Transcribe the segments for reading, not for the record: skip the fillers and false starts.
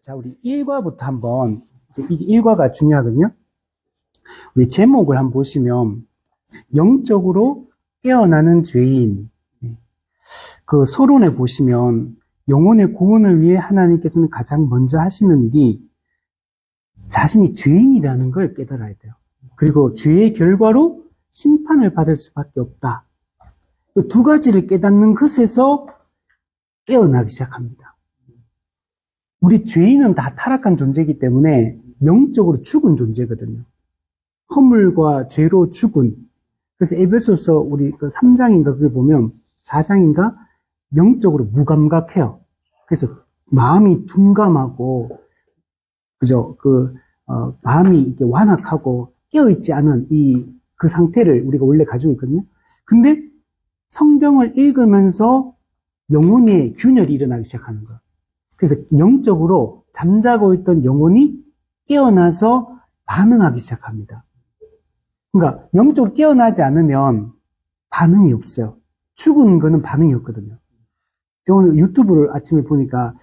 자, 우리 1과부터 한번, 이 1과가 중요하거든요. 우리 제목을 한번 보시면, 영적으로 깨어나는 죄인. 그 서론에 보시면, 영혼의 구원을 위해 하나님께서는 가장 먼저 하시는 일이 자신이 죄인이라는 걸 깨달아야 돼요. 그리고 죄의 결과로 심판을 받을 수밖에 없다. 그 두 가지를 깨닫는 것에서 깨어나기 시작합니다. 우리 죄인은 다 타락한 존재이기 때문에 영적으로 죽은 존재거든요. 허물과 죄로 죽은. 그래서 에베소서 우리 그 3장인가 그게 보면 4장인가 영적으로 무감각해요. 그래서 마음이 둔감하고 그죠? 마음이 이렇게 완악하고 깨어있지 않은 그 상태를 우리가 원래 가지고 있거든요. 근데 성경을 읽으면서 영혼의 균열이 일어나기 시작하는 거예요. 그래서 영적으로 잠자고 있던 영혼이 깨어나서 반응하기 시작합니다. 그러니까 영적으로 깨어나지 않으면 반응이 없어요. 죽은 거는 반응이 없거든요. 저 오늘 유튜브를 아침에 보니까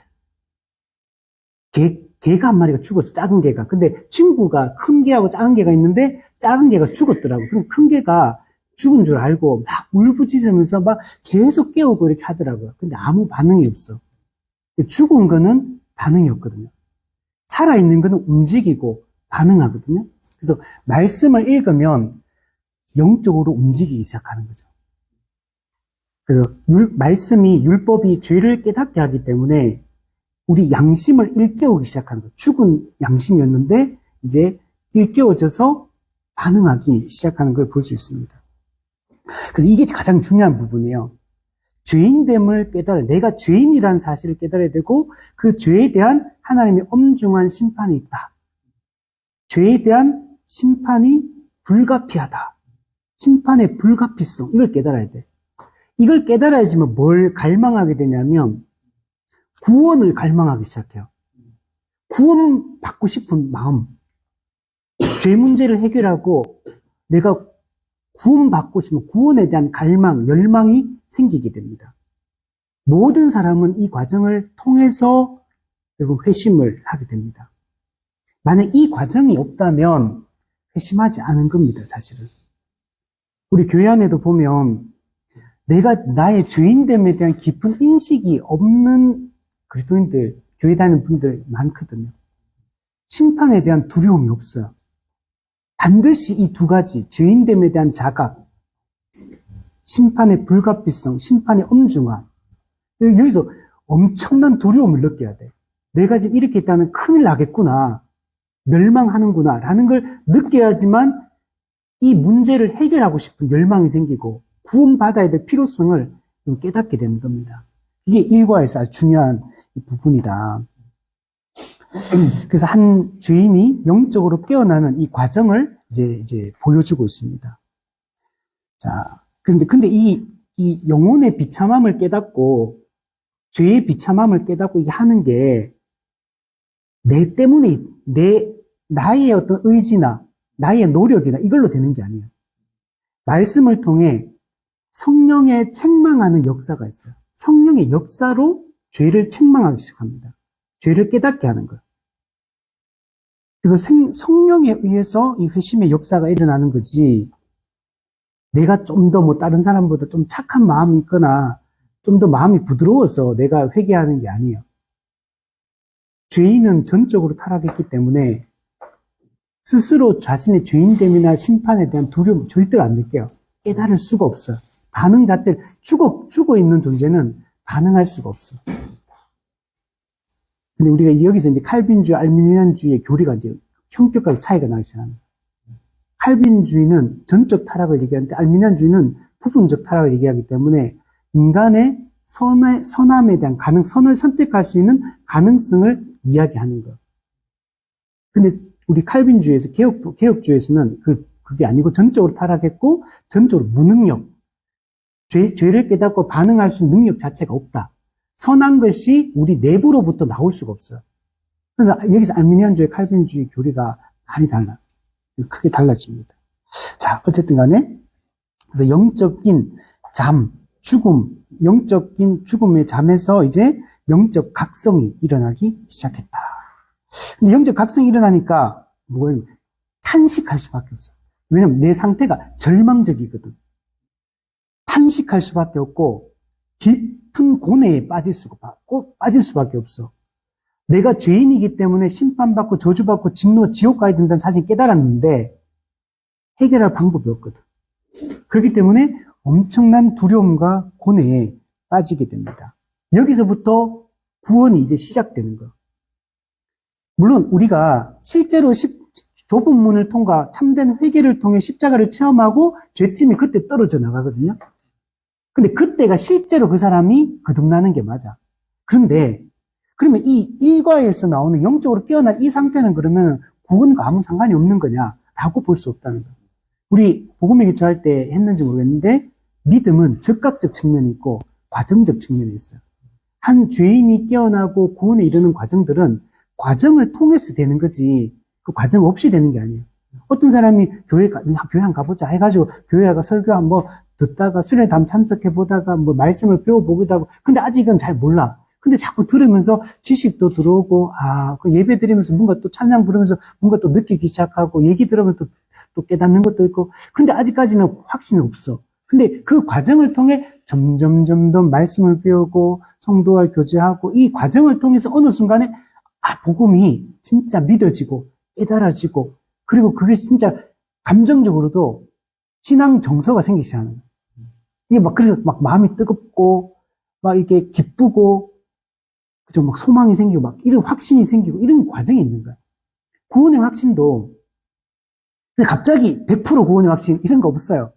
개가 한 마리가 죽었어, 작은 개가. 근데 친구가 큰 개하고 작은 개가 있는데 작은 개가 죽었더라고요. 그럼 큰 개가 죽은 줄 알고 막 울부짖으면서 막 계속 깨우고 이렇게 하더라고요. 근데 아무 반응이 없어. 죽은 거는 반응이 없거든요. 살아있는 거는 움직이고 반응하거든요. 그래서 말씀을 읽으면 영적으로 움직이기 시작하는 거죠. 그래서 말씀이 율법이 죄를 깨닫게 하기 때문에 우리 양심을 일깨우기 시작하는 거예요. 죽은 양심이었는데 이제 일깨워져서 반응하기 시작하는 걸 볼 수 있습니다. 그래서 이게 가장 중요한 부분이에요. 죄인됨을 깨달아야, 내가 죄인이라는 사실을 깨달아야 되고 그 죄에 대한 하나님의 엄중한 심판이 있다. 죄에 대한 심판이 불가피하다. 심판의 불가피성, 이걸 깨달아야 돼. 이걸 깨달아야지만 뭘 갈망하게 되냐면 구원을 갈망하기 시작해요. 구원받고 싶은 마음. 죄 문제를 해결하고 내가 구원받고 싶으면 구원에 대한 갈망, 열망이 생기게 됩니다. 모든 사람은 이 과정을 통해서 결국 회심을 하게 됩니다. 만약 이 과정이 없다면 회심하지 않은 겁니다, 사실은. 우리 교회 안에도 보면 내가 나의 죄인됨에 대한 깊은 인식이 없는 그리스도인들, 교회 다니는 분들 많거든요. 심판에 대한 두려움이 없어요. 반드시 이 두 가지, 죄인됨에 대한 자각, 심판의 불가피성, 심판의 엄중함. 여기서 엄청난 두려움을 느껴야 돼. 내가 지금 이렇게 있다는 큰일 나겠구나, 멸망하는구나 라는 걸 느껴야지만 이 문제를 해결하고 싶은 열망이 생기고 구원받아야 될 필요성을 깨닫게 되는 겁니다. 이게 일과에서 아주 중요한 부분이다. 그래서 한 죄인이 영적으로 깨어나는 이 과정을 이제 보여주고 있습니다. 자, 근데 이 영혼의 비참함을 깨닫고, 죄의 비참함을 깨닫고 이게 하는 게, 내 때문에, 나의 어떤 의지나, 나의 노력이나 이걸로 되는 게 아니에요. 말씀을 통해 성령의 책망하는 역사가 있어요. 성령의 역사로 죄를 책망하기 시작합니다. 죄를 깨닫게 하는 거예요. 그래서 성령에 의해서 이 회심의 역사가 일어나는 거지, 내가 좀 더 다른 사람보다 좀 착한 마음이 있거나 좀 더 마음이 부드러워서 내가 회개하는 게 아니에요. 죄인은 전적으로 타락했기 때문에 스스로 자신의 죄인됨이나 심판에 대한 두려움 절대로 안 느껴요. 깨달을 수가 없어요. 반응 자체를, 죽어 있는 존재는 반응할 수가 없어. 근데 우리가 여기서 이제 칼빈주의, 알미니안주의의 교리가 이제 형격하게 차이가 나기 시작합니다. 칼빈주의는 전적 타락을 얘기하는데 알미니안주의는 부분적 타락을 얘기하기 때문에 인간의 선함에 대한 선을 선택할 수 있는 가능성을 이야기하는 것. 근데 우리 칼빈주의에서, 개혁주의에서는 그게 아니고 전적으로 타락했고, 전적으로 무능력, 죄를 깨닫고 반응할 수 있는 능력 자체가 없다. 선한 것이 우리 내부로부터 나올 수가 없어요. 그래서 여기서 알미니안주의, 칼빈주의 교리가 많이 달라. 크게 달라집니다. 자, 어쨌든 간에, 그래서 영적인 영적인 죽음의 잠에서 이제 영적 각성이 일어나기 시작했다. 근데 영적 각성이 일어나니까 뭐냐면 탄식할 수밖에 없어. 왜냐면 내 상태가 절망적이거든. 탄식할 수밖에 없고 깊은 고뇌에 빠질 수밖에 없어. 내가 죄인이기 때문에 심판받고 저주받고 진노 지옥 가야 된다는 사실 깨달았는데 해결할 방법이 없거든. 그렇기 때문에 엄청난 두려움과 고뇌에 빠지게 됩니다. 여기서부터 구원이 이제 시작되는 거예요. 물론 우리가 실제로 좁은 문을 통과 참된 회개를 통해 십자가를 체험하고 죄짐이 그때 떨어져 나가거든요. 근데 그때가 실제로 그 사람이 거듭나는 게 맞아. 그런데 그러면 이 일과에서 나오는 영적으로 깨어난 이 상태는 그러면 구원과 아무 상관이 없는 거냐라고 볼 수 없다는 거예요. 우리 복음의 기초할 때 했는지 모르겠는데 믿음은 즉각적 측면이 있고 과정적 측면이 있어요. 한 죄인이 깨어나고 구원에 이르는 과정들은 과정을 통해서 되는 거지 그 과정 없이 되는 게 아니에요. 어떤 사람이 교회 한 가보자 해가지고 교회 가서 설교 한번 듣다가 수련회담 참석해 보다가 뭐 말씀을 배워보기도 하고 근데 아직은 잘 몰라. 근데 자꾸 들으면서 지식도 들어오고 그 예배 드리면서 뭔가 또 찬양 부르면서 뭔가 또 느끼기 시작하고 얘기 들으면 또 깨닫는 것도 있고 근데 아직까지는 확신이 없어. 근데 그 과정을 통해 점점 말씀을 배우고 성도와 교제하고 이 과정을 통해서 어느 순간에 복음이 진짜 믿어지고 깨달아지고 그리고 그게 진짜 감정적으로도 신앙 정서가 생기기 시작하는 거예요. 이게 그래서 마음이 뜨겁고 이렇게 기쁘고 그죠? 소망이 생기고 이런 확신이 생기고 이런 과정이 있는 거야. 구원의 확신도 근데 갑자기 100% 구원의 확신 이런 거 없어요.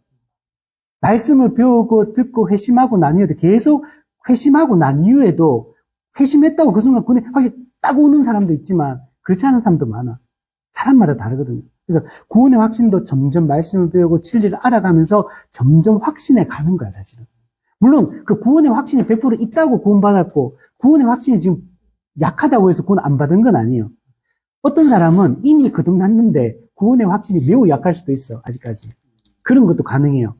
말씀을 배우고 듣고 회심하고 난 이후에도 계속 회심하고 난 이후에도 회심했다고 그 순간 구원의 확신 딱 오는 사람도 있지만 그렇지 않은 사람도 많아. 사람마다 다르거든요. 그래서 구원의 확신도 점점 말씀을 배우고 진리를 알아가면서 점점 확신해 가는 거야, 사실은. 물론 그 구원의 확신이 100% 있다고 구원받았고 구원의 확신이 지금 약하다고 해서 구원 안 받은 건 아니에요. 어떤 사람은 이미 거듭났는데 구원의 확신이 매우 약할 수도 있어, 아직까지. 그런 것도 가능해요.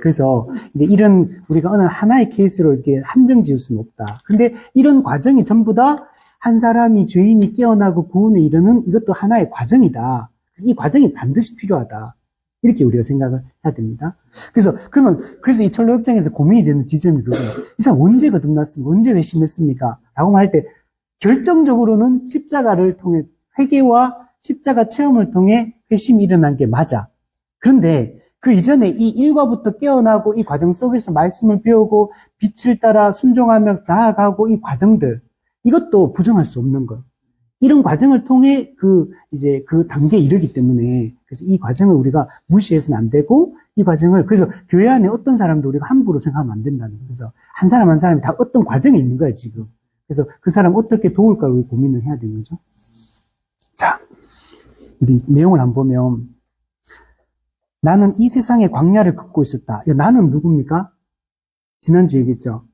그래서 이제 이런 우리가 어느 하나의 케이스로 이렇게 한정 지을 수는 없다. 근데 이런 과정이 전부 다 한 사람이 죄인이 깨어나고 구원에 이르는 이것도 하나의 과정이다. 이 과정이 반드시 필요하다. 이렇게 우리가 생각을 해야 됩니다. 그래서 이 철로역정에서 고민이 되는 지점이 그거예요. 이 사람 언제 거듭났습니까? 언제 회심했습니까? 라고 말 때 결정적으로는 십자가를 통해 회개와 십자가 체험을 통해 회심이 일어난 게 맞아. 그런데 그 이전에 이 일과부터 깨어나고 이 과정 속에서 말씀을 배우고 빛을 따라 순종하며 나아가고 이 과정들 이것도 부정할 수 없는 것. 이런 과정을 통해 그 단계에 이르기 때문에 그래서 이 과정을 우리가 무시해서는 안 되고 이 과정을 그래서 교회 안에 어떤 사람도 우리가 함부로 생각하면 안 된다는 거예요. 그래서 한 사람 한 사람이 다 어떤 과정에 있는 거예요, 지금. 그래서 그 사람 어떻게 도울까 우리 고민을 해야 되는 거죠. 자, 우리 내용을 한번 보면 나는 이 세상의 광야를 걷고 있었다. 나는 누굽니까? 지난주에 얘기했죠.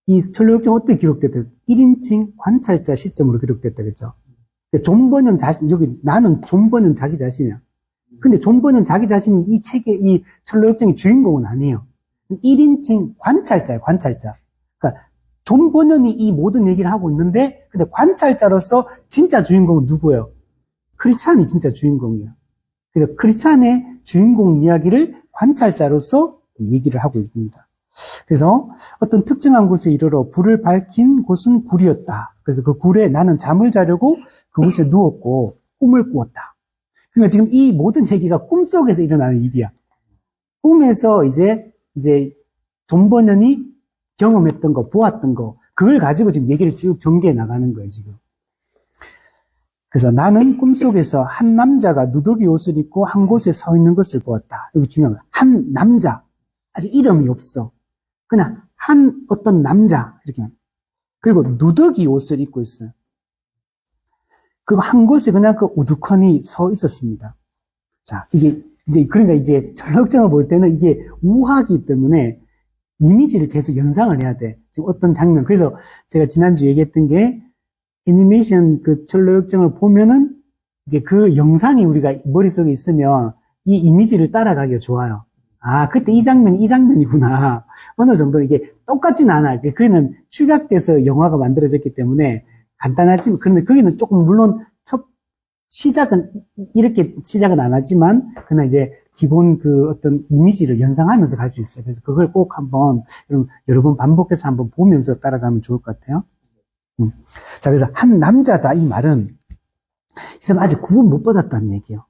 이 철로역정 어떻게 기록됐다? 1인칭 관찰자 시점으로 기록됐다 그랬죠. 존 버년 자신, 여기 나는 존 버년 자기 자신이야. 근데 존 버년 자기 자신이 이 책의 이 철로역정의 주인공은 아니에요. 1인칭 관찰자예요, 관찰자. 그러니까 존 버년이 이 모든 얘기를 하고 있는데 근데 관찰자로서 진짜 주인공은 누구예요? 크리스찬이 진짜 주인공이에요. 그래서 크리스찬의 주인공 이야기를 관찰자로서 얘기를 하고 있습니다. 그래서 어떤 특정한 곳에 이르러 불을 밝힌 곳은 굴이었다. 그래서 그 굴에 나는 잠을 자려고 그곳에 누웠고 꿈을 꾸었다. 그러니까 지금 이 모든 얘기가 꿈속에서 일어나는 일이야. 꿈에서 이제 존 버년이 경험했던 거, 보았던 거, 그걸 가지고 지금 얘기를 쭉 전개해 나가는 거예요, 지금. 그래서 나는 꿈속에서 한 남자가 누더기 옷을 입고 한 곳에 서 있는 것을 보았다. 여기 중요한 거야. 한 남자. 아직 이름이 없어. 그냥 어떤 남자. 이렇게. 그리고 누더기 옷을 입고 있어요. 그리고 한 곳에 그냥 우두커니 서 있었습니다. 자, 그러니까 철학정을 볼 때는 이게 우화기 때문에 이미지를 계속 연상을 해야 돼. 지금 어떤 장면. 그래서 제가 지난주 얘기했던 게 애니메이션 그 철로역정을 보면은 이제 그 영상이 우리가 머릿속에 있으면 이 이미지를 따라가기가 좋아요. 그때 이 장면이구나. 어느 정도 이게 똑같진 않아. 그거는 축약돼서 영화가 만들어졌기 때문에 간단하지만, 근데 거기는 조금 물론 시작은, 이렇게 시작은 안 하지만, 그냥 이제 기본 그 어떤 이미지를 연상하면서 갈 수 있어요. 그래서 그걸 꼭 한번, 여러 번 반복해서 한번 보면서 따라가면 좋을 것 같아요. 자, 그래서 한 남자다, 이 말은, 이 사람 아직 구원 못 받았다는 얘기예요.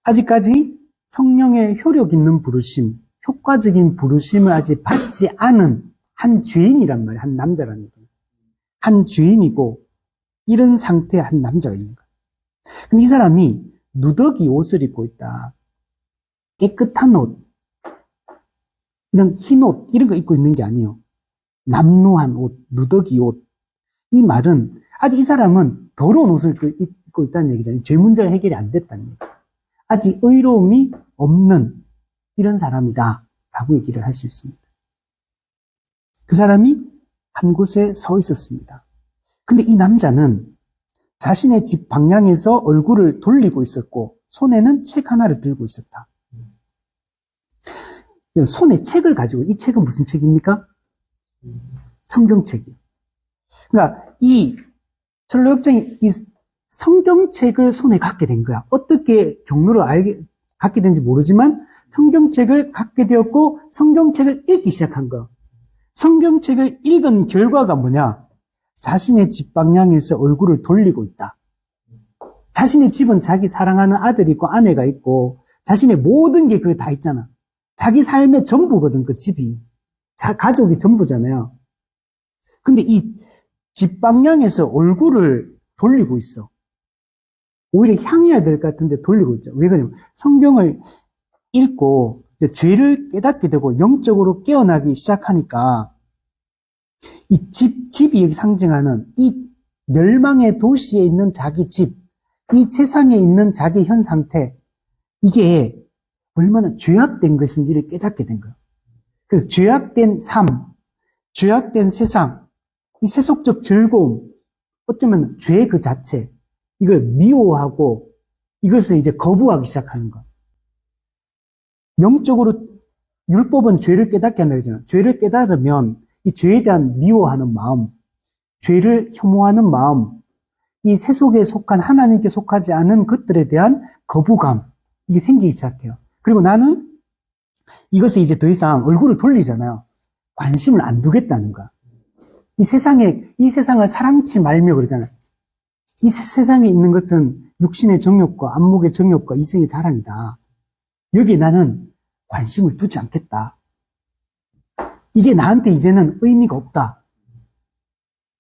아직까지 성령의 효력 있는 부르심, 효과적인 부르심을 아직 받지 않은 한 죄인이란 말이에요. 한 남자라는 얘기예요. 한 죄인이고, 이런 상태의 한 남자가 있는 거예요. 근데 이 사람이 누더기 옷을 입고 있다. 깨끗한 옷, 이런 흰 옷, 이런 거 입고 있는 게 아니에요. 남루한 옷, 누더기 옷. 이 말은 아직 이 사람은 더러운 옷을 입고 있다는 얘기잖아요. 죄 문제가 해결이 안 됐다는 얘기예요. 아직 의로움이 없는 이런 사람이다 라고 얘기를 할 수 있습니다. 그 사람이 한 곳에 서 있었습니다. 근데 이 남자는 자신의 집 방향에서 얼굴을 돌리고 있었고 손에는 책 하나를 들고 있었다. 손에 책을 가지고, 이 책은 무슨 책입니까? 성경책이에요. 그러니까 이 철로역정이 이 성경책을 손에 갖게 된 거야. 어떻게 경로를 갖게 된지 모르지만 성경책을 갖게 되었고 성경책을 읽기 시작한 거야. 성경책을 읽은 결과가 뭐냐? 자신의 집 방향에서 얼굴을 돌리고 있다. 자신의 집은 자기 사랑하는 아들이 있고 아내가 있고 자신의 모든 게 그게 다 있잖아. 자기 삶의 전부거든, 그 집이. 가족이 전부잖아요. 근데 이 집 방향에서 얼굴을 돌리고 있어. 오히려 향해야 될 것 같은데 돌리고 있죠. 왜 그러냐면 성경을 읽고 이제 죄를 깨닫게 되고 영적으로 깨어나기 시작하니까 이 집이 여기 상징하는 이 멸망의 도시에 있는 자기 집, 이 세상에 있는 자기 현 상태, 이게 얼마나 죄악된 것인지를 깨닫게 된 거예요. 그래서 죄악된 삶, 죄악된 세상, 이 세속적 즐거움, 어쩌면 죄 그 자체, 이걸 미워하고 이것을 이제 거부하기 시작하는 거. 영적으로 율법은 죄를 깨닫게 한다 그러잖아요. 죄를 깨달으면 이 죄에 대한 미워하는 마음, 죄를 혐오하는 마음, 이 세속에 속한 하나님께 속하지 않은 것들에 대한 거부감, 이게 생기기 시작해요. 그리고 나는 이것을 이제 더 이상 얼굴을 돌리잖아요. 관심을 안 두겠다는 거야. 이 세상을 사랑치 말며 그러잖아요. 이 세상에 있는 것은 육신의 정욕과 안목의 정욕과 이생의 자랑이다. 여기에 나는 관심을 두지 않겠다. 이게 나한테 이제는 의미가 없다.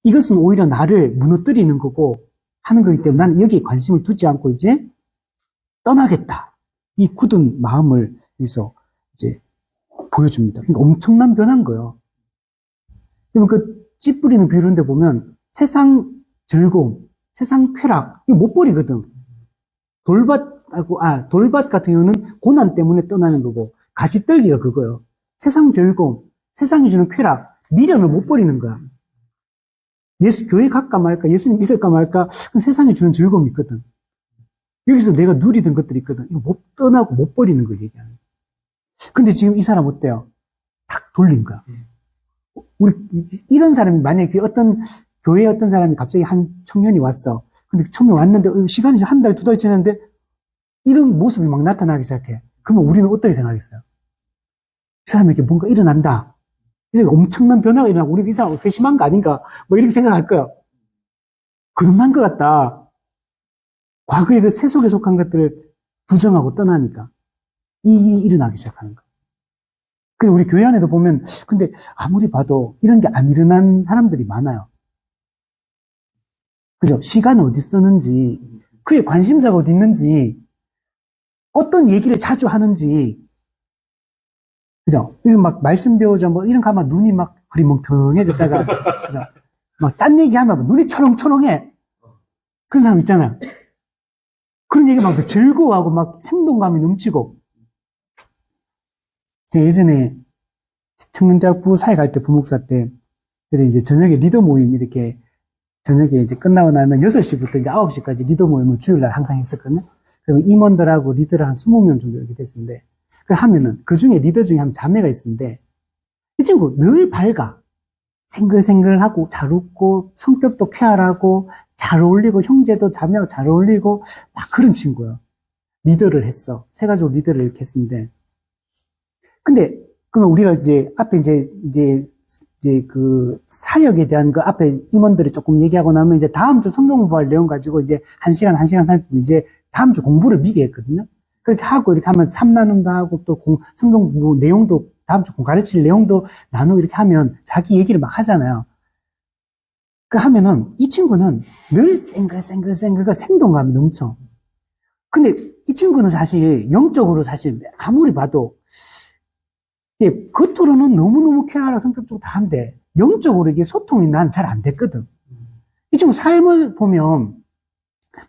이것은 오히려 나를 무너뜨리는 거고 하는 거기 때문에 나는 여기에 관심을 두지 않고 이제 떠나겠다. 이 굳은 마음을 여기서 이제 보여줍니다. 그러니까 엄청난 변화인 거예요. 그러면 그 찌뿌리는 비유인데 보면 세상 즐거움, 세상 쾌락, 이거 못 버리거든. 돌밭 같은 경우는 고난 때문에 떠나는 거고, 가시떨기가 그거예요. 세상 즐거움, 세상이 주는 쾌락, 미련을 못 버리는 거야. 교회 갈까 말까, 예수님 믿을까 말까, 그 세상이 주는 즐거움이 있거든. 여기서 내가 누리던 것들이 있거든. 이거 못 떠나고 못 버리는 걸 얘기하는 거야. 근데 지금 이 사람 어때요? 딱 돌린 거야. 이런 사람이 만약에 교회에 어떤 사람이 갑자기 한 청년이 왔어. 근데 청년 왔는데, 시간이 한 달, 두 달 지났는데, 이런 모습이 막 나타나기 시작해. 그러면 우리는 어떻게 생각하겠어요? 이 사람에게 뭔가 일어난다. 이제 엄청난 변화가 일어나고, 우리 이 사람 회심한 거 아닌가? 뭐 이렇게 생각할 거야. 거듭난 것 같다. 과거의 그 세속에 속한 것들을 부정하고 떠나니까. 일어나기 시작하는 거. 근데 우리 교회 안에도 보면, 근데 아무리 봐도 이런 게 안 일어난 사람들이 많아요. 그죠? 시간을 어디 쓰는지, 그의 관심사가 어디 있는지, 어떤 얘기를 자주 하는지, 그죠? 이거 막 말씀 배우자, 뭐 이런 거 하면 눈이 막 그리 멍텅해졌다가, 그죠? 막 딴 얘기하면 눈이 초롱초롱해. 그런 사람 있잖아요. 그런 얘기 막 즐거워하고 막 생동감이 넘치고. 제가 예전에 청년대학부 사회 갈 때 부목사 때, 그래서 이제 저녁에 리더 모임 이렇게 저녁에 이제 끝나고 나면 6시부터 이제 9시까지 리더 모임을 주일날 항상 했었거든요. 그러면 임원들하고 리더를 한 20명 정도 이렇게 됐었는데, 그 하면은, 그 중에 리더 중에 한 자매가 있었는데, 이 친구 늘 밝아. 생글생글하고, 잘 웃고, 성격도 쾌활하고, 잘 어울리고, 형제도 자매하고 잘 어울리고, 막 그런 친구야. 리더를 했어. 세 가지로 리더를 이렇게 했는데. 근데, 그러면 우리가 이제, 앞에 이제 그 사역에 대한 그 앞에 임원들이 조금 얘기하고 나면 이제 다음 주 성경 공부할 내용 가지고 이제 1시간 살피면 이제 다음 주 공부를 미리 했거든요. 그렇게 하고 이렇게 하면 3나눔도 하고 또 성경 공부 내용도 다음 주 가르칠 내용도 나누고 이렇게 하면 자기 얘기를 막 하잖아요. 그 하면은 이 친구는 늘 생글생글 생동감이 넘쳐. 근데 이 친구는 사실 영적으로 사실 아무리 봐도 예, 겉으로는 너무너무 케어하라 성격적으로 다 한데 영적으로 이게 소통이 난 잘 안 됐거든. 이 친구 삶을 보면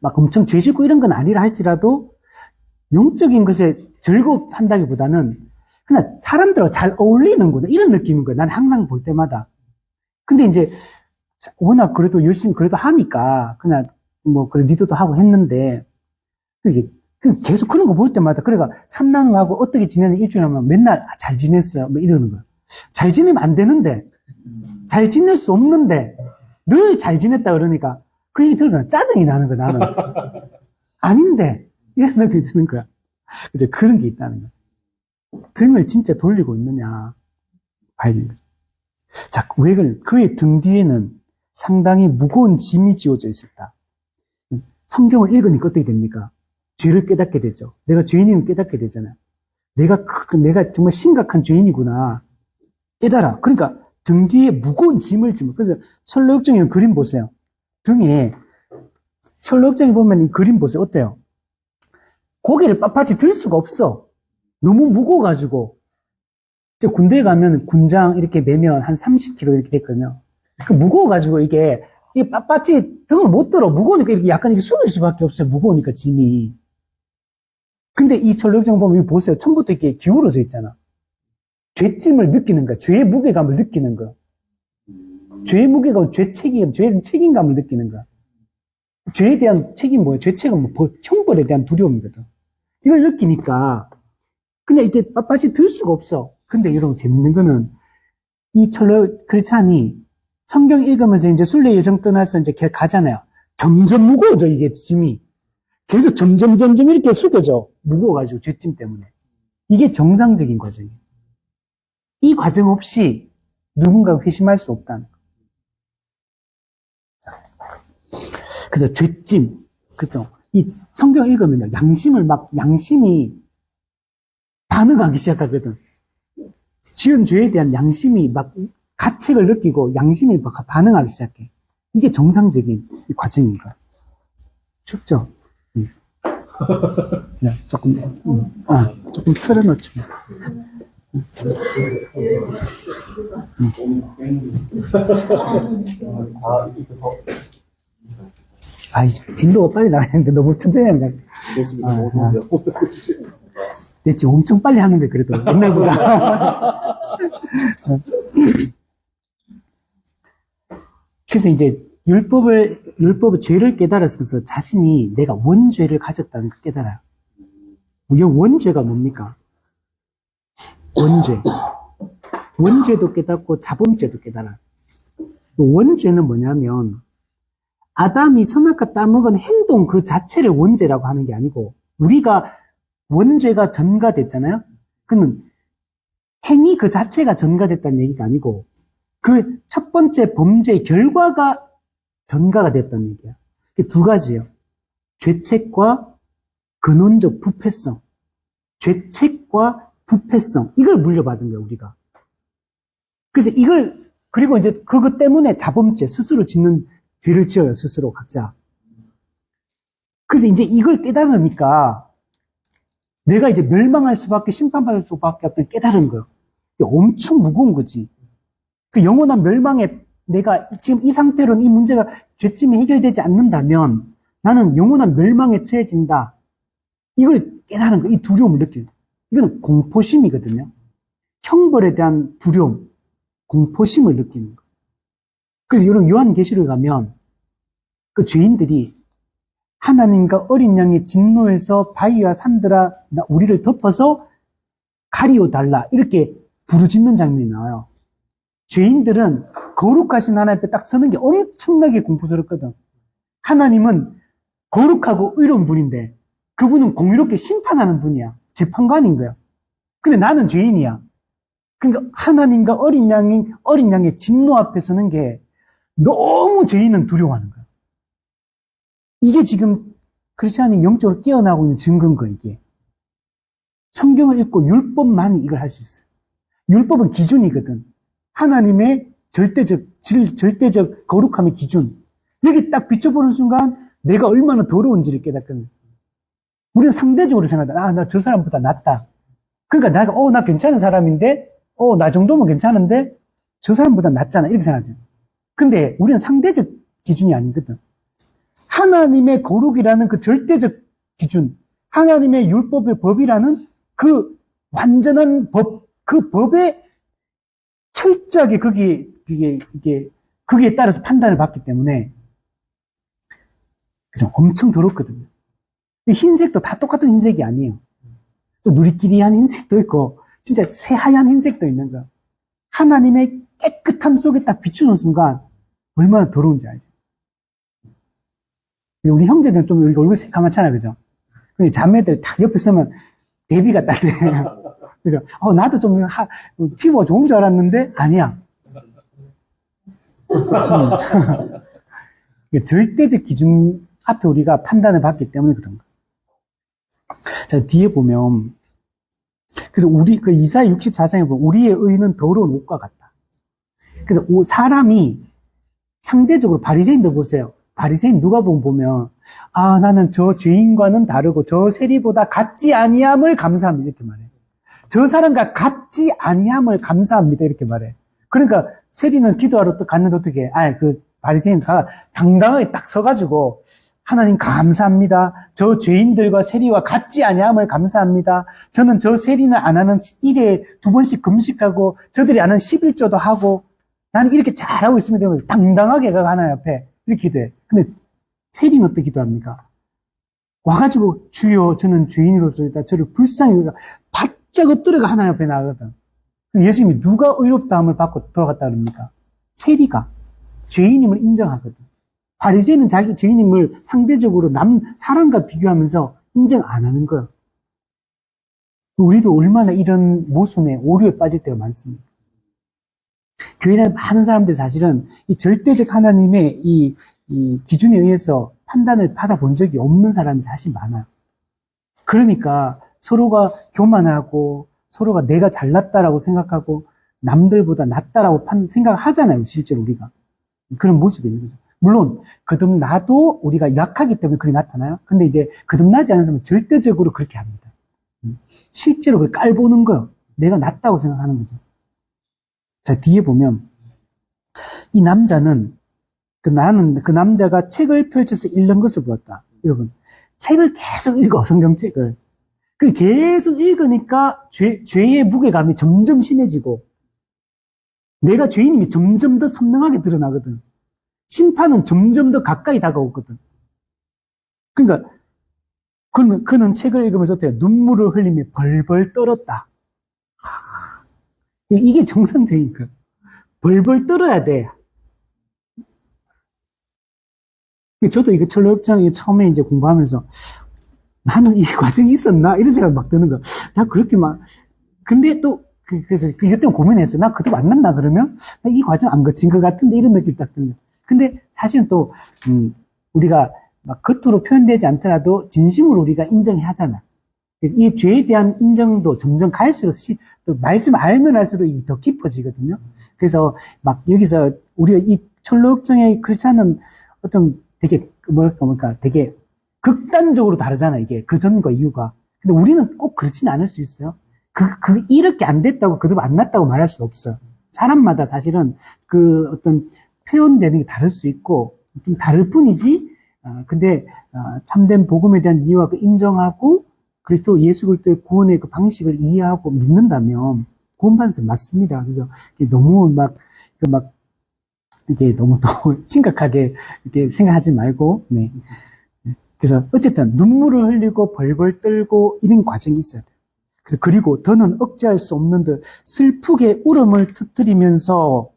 막 엄청 죄 짓고 이런 건 아니라 할지라도 영적인 것에 즐겁한다기보다는 그냥 사람들하고 잘 어울리는구나 이런 느낌인 거야. 난 항상 볼 때마다. 근데 이제 워낙 그래도 열심히 그래도 하니까 그냥 뭐 그래 리더도 하고 했는데 그게 계속 그런 거 볼 때마다, 그래가 삼나누하고 어떻게 지내는 일주일 하면 맨날 잘 지냈어요. 뭐 이러는 거야. 잘 지내면 안 되는데, 잘 지낼 수 없는데, 늘 잘 지냈다 그러니까, 그 얘기 들으면 짜증이 나는 거야, 나는. 아닌데, 이런 느낌이 드는 거야. 그죠? 그런 게 있다는 거야. 등을 진짜 돌리고 있느냐, 봐야 되는 거야. 자, 왜 그래? 그의 등 뒤에는 상당히 무거운 짐이 지워져 있었다. 성경을 읽으니까 어떻게 됩니까? 죄를 깨닫게 되죠. 내가 죄인임을 깨닫게 되잖아요. 내가 정말 심각한 죄인이구나. 깨달아. 그러니까 등 뒤에 무거운 짐을 지면. 그래서 철로역정의 그림 보세요. 등에 철로역정에 보면 이 그림 보세요. 어때요? 고개를 빳빳이 들 수가 없어. 너무 무거워가지고. 군대에 가면 군장 이렇게 매면 한 30kg 이렇게 됐거든요. 무거워가지고 이게 빳빳이 등을 못 들어. 무거우니까 이렇게 약간 이렇게 숙일 수밖에 없어요. 무거우니까 짐이. 근데 이 철로역정 보면 이거 보세요. 처음부터 이렇게 기울어져 있잖아. 죄짐을 느끼는 거야. 죄의 무게감을 느끼는 거야. 죄의 무게감, 죄의 책임감을 느끼는 거야. 죄에 대한 책임 뭐야? 죄 책임은 뭐 형벌에 대한 두려움이거든. 이걸 느끼니까 그냥 이렇게 빳빳이 들 수가 없어. 근데 여러분 재밌는 거는 이 크리스찬이 성경 읽으면서 이제 순례 여정 떠나서 이제 가잖아요. 점점 무거워져, 이게 짐이. 계속 점점 이렇게 숙여져. 무거워가지고, 죄짐 때문에. 이게 정상적인 과정이에요. 이 과정 없이 누군가가 회심할 수 없다는 거. 그래서 죄짐, 그죠? 이 성경 읽으면요, 양심이 반응하기 시작하거든. 지은 죄에 대한 양심이 막 가책을 느끼고 양심이 막 반응하기 시작해. 이게 정상적인 과정인 거야. 춥죠? 그냥 조금, 조금 틀어놓죠. 진도가 빨리 나가는데 너무 천천히 하는 거야. 내 지금 엄청 빨리 하는데, 그래도. 옛날보다. 그래서 이제 율법의 죄를 깨달아서 자신이 내가 원죄를 가졌다는 걸 깨달아요. 이 원죄가 뭡니까? 원죄. 원죄도 깨닫고 자범죄도 깨달아요. 원죄는 뭐냐면 아담이 선악과 따먹은 행동 그 자체를 원죄라고 하는 게 아니고 우리가 원죄가 전가됐잖아요. 그는 행위 그 자체가 전가됐다는 얘기가 아니고 그 첫 번째 범죄의 결과가 전가가 됐다는 얘기야. 두 가지예요. 죄책과 근원적 부패성. 죄책과 부패성. 이걸 물려받은 거야, 우리가. 그래서 그리고 이제 그것 때문에 자범죄, 스스로 짓는 죄를 지어요, 스스로 각자. 그래서 이제 이걸 깨달으니까 내가 이제 멸망할 수밖에, 심판받을 수밖에 없던 깨달은 거예요. 엄청 무거운 거지. 그 영원한 멸망에 내가 지금 이 상태로는 이 문제가 죄짐이 해결되지 않는다면 나는 영원한 멸망에 처해진다. 이걸 깨달은 거, 이 두려움을 느껴요. 이거는 공포심이거든요. 형벌에 대한 두려움, 공포심을 느끼는 거. 그래서 여러분 요한계시록에 가면 그 죄인들이 하나님과 어린 양의 진노에서 바위와 산들아 우리를 덮어서 가리워 달라 이렇게 부르짖는 장면이 나와요. 죄인들은 거룩하신 하나님 앞에 딱 서는 게 엄청나게 공포스럽거든. 하나님은 거룩하고 의로운 분인데 그분은 공의롭게 심판하는 분이야. 재판관인 거야. 근데 나는 죄인이야. 그러니까 하나님과 어린 양의 진노 앞에 서는 게 너무 죄인은 두려워하는 거야. 이게 지금 크리스찬이 영적으로 깨어나고 있는 증거인 거야, 이게. 성경을 읽고 율법만이 이걸 할 수 있어요. 율법은 기준이거든. 하나님의 절대적 거룩함의 기준. 여기 딱 비춰보는 순간 내가 얼마나 더러운지를 깨닫거든. 우리는 상대적으로 생각한다. 나 저 사람보다 낫다. 그러니까 나 괜찮은 사람인데, 나 정도면 괜찮은데, 저 사람보다 낫잖아. 이렇게 생각하지. 근데 우리는 상대적 기준이 아니거든. 하나님의 거룩이라는 그 절대적 기준, 하나님의 율법의 법이라는 그 완전한 법, 그 법에 철저하게 거기에 따라서 판단을 받기 때문에, 그죠? 엄청 더럽거든요. 흰색도 다 똑같은 흰색이 아니에요. 또 누리끼리한 흰색도 있고, 진짜 새하얀 흰색도 있는 거야. 하나님의 깨끗함 속에 딱 비추는 순간, 얼마나 더러운지 알죠? 우리 형제들은 좀 여기 얼굴 새까맣잖아, 그죠? 자매들 다 옆에 서면 대비가 딱 돼. 그죠? 나도 좀 피부가 좋은 줄 알았는데, 아니야. 절대적 기준 앞에 우리가 판단을 받기 때문에 그런 거야. 자, 뒤에 보면, 그래서 이사야 64장에 보면, 우리의 의는 더러운 옷과 같다. 그래서 사람이 상대적으로 바리새인들 보세요. 바리새인 누가 보면, 나는 저 죄인과는 다르고, 저 세리보다 같지 아니함을 감사합니다. 이렇게 말해. 저 사람과 같지 아니함을 감사합니다. 이렇게 말해. 그러니까, 세리는 기도하러 또 갔는데 어떻게, 바리새인 다 당당하게 딱 서가지고, 하나님 감사합니다. 저 죄인들과 세리와 같지 아니함을 감사합니다. 저는 저 세리는 안 하는 일에 2번씩 금식하고 저들이 안 하는 11조도 하고 나는 이렇게 잘하고 있습니다. 당당하게 가가 하나님 앞에 이렇게 기도해. 근데 세리는 어떻게 기도합니까? 와가지고 주여 저는 죄인으로서이다. 저를 불쌍히 여기다 바짝 엎드려가 하나님 앞에 나가거든. 예수님이 누가 의롭다 함을 받고 돌아갔다 그럽니까? 세리가 죄인임을 인정하거든. 바리새인은 자기 죄인임을 상대적으로 사람과 비교하면서 인정 안 하는 거예요. 우리도 얼마나 이런 모순에 오류에 빠질 때가 많습니다. 교회 내 많은 사람들 사실은 이 절대적 하나님의 이 기준에 의해서 판단을 받아본 적이 없는 사람이 사실 많아요. 그러니까 서로가 교만하고 서로가 내가 잘났다라고 생각하고 남들보다 낫다라고 생각하잖아요. 실제로 우리가. 그런 모습이 있는 거죠. 물론 거듭나도 우리가 약하기 때문에 그게 나타나요. 근데 이제 거듭나지 않은 사람은 절대적으로 그렇게 합니다. 실제로 그걸 깔보는 거예요. 내가 낫다고 생각하는 거죠. 자, 뒤에 보면 이 남자는 그 남자가 책을 펼쳐서 읽는 것을 보았다. 여러분, 책을 계속 읽어, 성경책을. 그 계속 읽으니까 죄의 무게감이 점점 심해지고 내가 죄인임이 점점 더 선명하게 드러나거든. 심판은 점점 더 가까이 다가오거든. 그러니까 그는 책을 읽으면서 어때요? 눈물을 흘리며 벌벌 떨었다. 이게 정상적인 거야. 벌벌 떨어야 돼. 저도 이거 철로역정 처음에 이제 공부하면서 나는 이 과정이 있었나? 이런 생각 막 드는 거야. 나 그렇게 근데 또 그래서 그때 고민했어요. 나 그도 만났나 그러면? 나 이 과정 안 거친 것 같은데 이런 느낌이 딱 드는 거야. 근데 사실은 또 우리가 막 겉으로 표현되지 않더라도 진심으로 우리가 인정해야 하잖아. 이 죄에 대한 인정도 점점 갈수록 또 말씀 알면 할수록 더 깊어지거든요. 그래서 막 여기서 우리가 이 철로역정의 크리스찬은 어떤 되게 되게 극단적으로 다르잖아. 이게 그 전과 이유가. 근데 우리는 꼭 그렇지는 않을 수 있어요. 이렇게 안 됐다고 그도 안 났다고 말할 수 없어요. 사람마다 사실은 그 어떤 표현되는 게 다를 수 있고 좀 다를 뿐이지. 근데 참된 복음에 대한 이해와 그 인정하고 그리스도 예수 그리스도의 구원의 그 방식을 이해하고 믿는다면 구원받는 사람 맞습니다. 그래서 너무 이게 너무 또 심각하게 이렇게 생각하지 말고, 네. 그래서 어쨌든 눈물을 흘리고 벌벌 떨고 이런 과정이 있어야 돼요. 그래서 그리고 더는 억제할 수 없는 듯 슬프게 울음을 터뜨리면서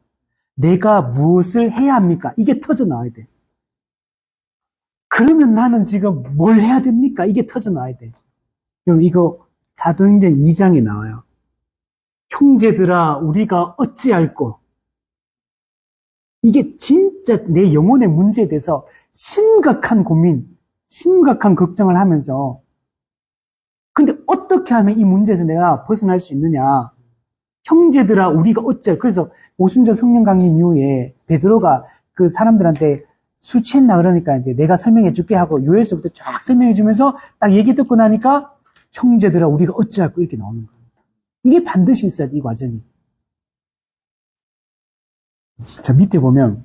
내가 무엇을 해야 합니까? 이게 터져 나와야 돼. 그러면 나는 지금 뭘 해야 됩니까? 이게 터져나와야 돼. 여러분, 이거 사도행전 2장에 나와요. 형제들아, 우리가 어찌할꼬? 이게 진짜 내 영혼의 문제에 대해서 심각한 고민, 심각한 걱정을 하면서, 근데 어떻게 하면 이 문제에서 내가 벗어날 수 있느냐? 형제들아, 우리가 어찌할, 그래서 오순절 성령 강림 이후에 베드로가 그 사람들한테 술 취했나 그러니까 이제 내가 설명해 줄게 하고 요엘서부터 쫙 설명해 주면서 딱 얘기 듣고 나니까 형제들아, 우리가 어찌할꼬 이렇게 나오는 거예요. 이게 반드시 있어야 돼, 이 과정이. 자, 밑에 보면,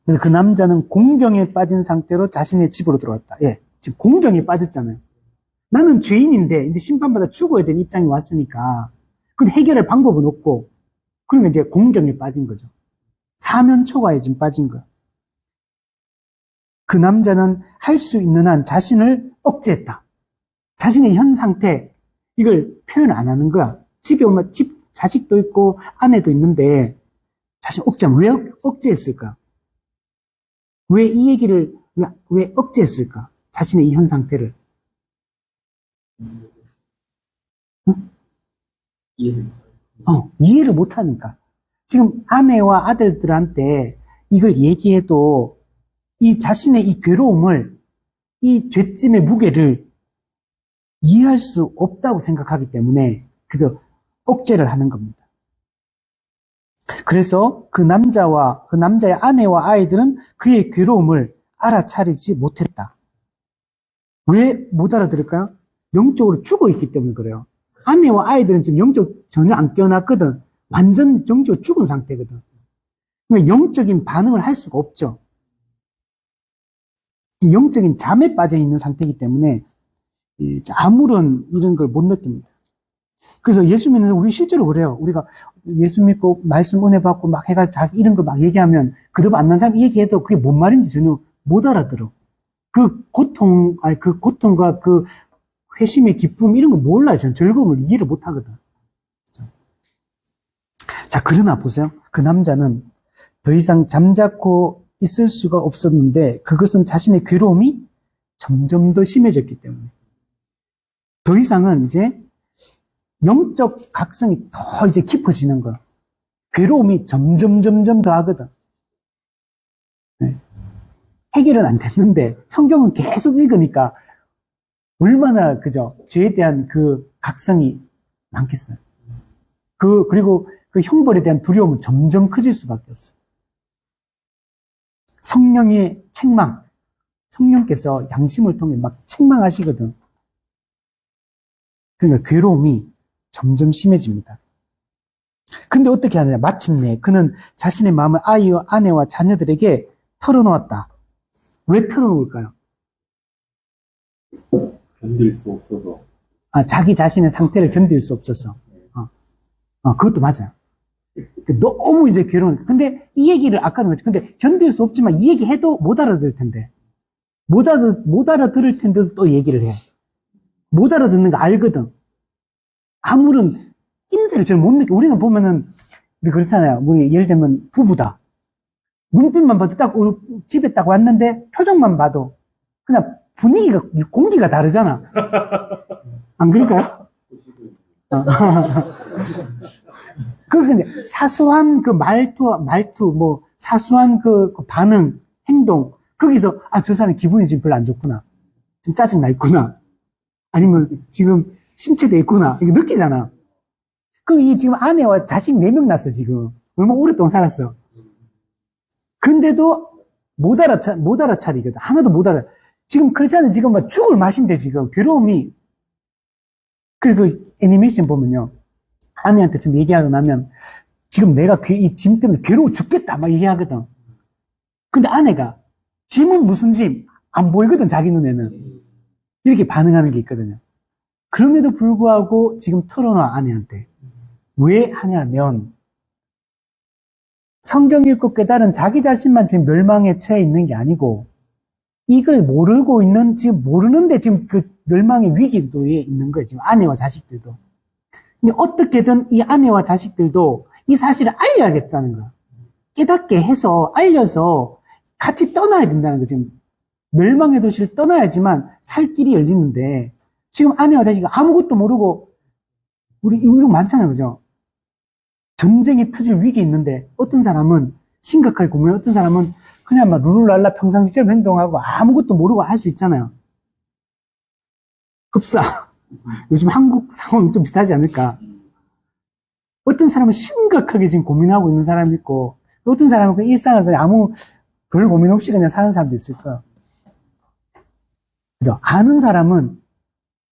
그래서 그 남자는 공경에 빠진 상태로 자신의 집으로 들어왔다. 예, 지금 공경에 빠졌잖아요. 나는 죄인인데, 이제 심판받아 죽어야 되는 입장이 왔으니까, 근데 해결할 방법은 없고, 그러면 이제 공경에 빠진 거죠. 사면초가에 지금 빠진 거예요. 그 남자는 할 수 있는 한 자신을 억제했다. 자신의 현 상태, 이걸 표현 안 하는 거야. 집에 오면 자식도 있고, 아내도 있는데, 자신 억제하면 왜 억제했을까? 왜 이 얘기를, 왜 억제했을까? 자신의 이 현 상태를. 응? 이해를 못 하니까. 지금 아내와 아들들한테 이걸 얘기해도 이 자신의 이 괴로움을, 이 죄짐의 무게를 이해할 수 없다고 생각하기 때문에 그래서 억제를 하는 겁니다. 그래서 그 남자와 그 남자의 아내와 아이들은 그의 괴로움을 알아차리지 못했다. 왜 못 알아들을까요? 영적으로 죽어 있기 때문에 그래요. 아내와 아이들은 지금 영적 전혀 안 깨어났거든. 완전 영적으로 죽은 상태거든. 그러니까 영적인 반응을 할 수가 없죠. 영적인 잠에 빠져 있는 상태이기 때문에 아무런 이런 걸 못 느낍니다. 그래서 예수 믿는 우리 실제로 그래요. 우리가 예수 믿고 말씀 은혜 받고 막 해가지고 자기 이런 거 막 얘기하면 그도 안 난 사람 얘기해도 그게 뭔 말인지 전혀 못 알아들어. 그 고통과 그 회심의 기쁨 이런 거 몰라요. 전 즐거움을 이해를 못 하거든. 자, 그러나 보세요. 그 남자는 더 이상 잠자코 있을 수가 없었는데 그것은 자신의 괴로움이 점점 더 심해졌기 때문에 더 이상은 이제 영적 각성이 더 이제 깊어지는 거야. 괴로움이 점점 더 하거든. 네. 해결은 안 됐는데 성경은 계속 읽으니까 얼마나 그죠? 죄에 대한 그 각성이 많겠어요. 그리고 그 형벌에 대한 두려움은 점점 커질 수밖에 없어요. 성령의 책망, 성령께서 양심을 통해 막 책망하시거든. 그러니까 괴로움이 점점 심해집니다. 근데 어떻게 하느냐? 마침내 그는 자신의 마음을 아내와 자녀들에게 털어놓았다. 왜 털어놓을까요? 견딜 수 없어서. 자기 자신의 상태를 견딜 수 없어서. 그것도 맞아요. 너무 이제 괴로운. 근데 이 얘기를 아까도 말했죠. 근데 견딜 수 없지만 이 얘기 해도 못 알아들을 텐데. 못 알아들을 텐데도 또 얘기를 해. 못 알아듣는 거 알거든. 아무런 낌새를 잘 못 느껴. 우리는 보면은, 우리 그렇잖아요. 우리 예를 들면 부부다. 눈빛만 봐도 딱 집에 딱 왔는데 표정만 봐도 그냥 분위기가, 공기가 다르잖아. 안 그럴까요? 근데 사소한 그 말투, 뭐, 사소한 그 반응, 행동, 거기서, 저 사람 기분이 지금 별로 안 좋구나. 좀 짜증나 있구나. 아니면 지금 심취돼 있구나. 이거 느끼잖아. 그럼 이 지금 아내와 자식 4명 낳았어, 지금. 얼마나 오랫동안 살았어. 근데도 못 알아차리거든. 하나도 못 알아. 지금 그렇잖아요. 지금 막 죽을 맛인데 지금 괴로움이. 그리고 애니메이션 보면요. 아내한테 좀 얘기하고 나면 지금 내가 이 짐 때문에 괴로워 죽겠다 막 얘기하거든. 근데 아내가 짐은 무슨 짐? 안 보이거든, 자기 눈에는. 이렇게 반응하는 게 있거든요. 그럼에도 불구하고 지금 털어놔, 아내한테. 왜 하냐면 성경 읽고 깨달은 자기 자신만 지금 멸망에 처해 있는 게 아니고 이걸 모르고 있는, 지금 모르는데 지금 그 멸망의 위기도에 있는 거예요. 지금 아내와 자식들도. 근데 어떻게든 이 아내와 자식들도 이 사실을 알려야겠다는 거야. 깨닫게 해서 알려서 같이 떠나야 된다는 거 지금 멸망의 도시를 떠나야지만 살 길이 열리는데 지금 아내와 자식이 아무것도 모르고 우리 이런 거 많잖아요. 그죠? 전쟁이 터질 위기에 있는데 어떤 사람은 심각하게 고민을 어떤 사람은 그냥 막 룰루랄라 평상시처럼 행동하고 아무것도 모르고 할 수 있잖아요. 급사. 요즘 한국 상황 좀 비슷하지 않을까? 어떤 사람은 심각하게 지금 고민하고 있는 사람이 있고 어떤 사람은 그 일상을 그냥 아무 별 고민 없이 그냥 사는 사람도 있을 거야. 그죠? 아는 사람은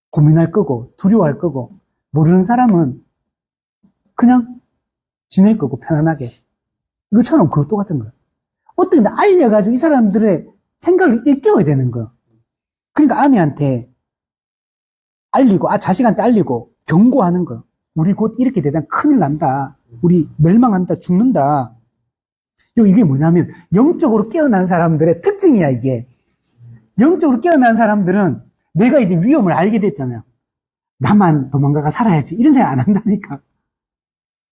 고민할 거고 두려워할 거고 모르는 사람은 그냥 지낼 거고 편안하게. 이것처럼 그거 똑같은 거야. 어떻게 알려가지고 이 사람들의 생각을 일깨워야 되는 거야. 그러니까 아내한테 알리고 자식한테 알리고 경고하는 거야. 우리 곧 이렇게 되면 큰일 난다. 우리 멸망한다. 죽는다. 이게 뭐냐면 영적으로 깨어난 사람들의 특징이야. 이게 영적으로 깨어난 사람들은 내가 이제 위험을 알게 됐잖아요. 나만 도망가가 살아야지 이런 생각 안 한다니까.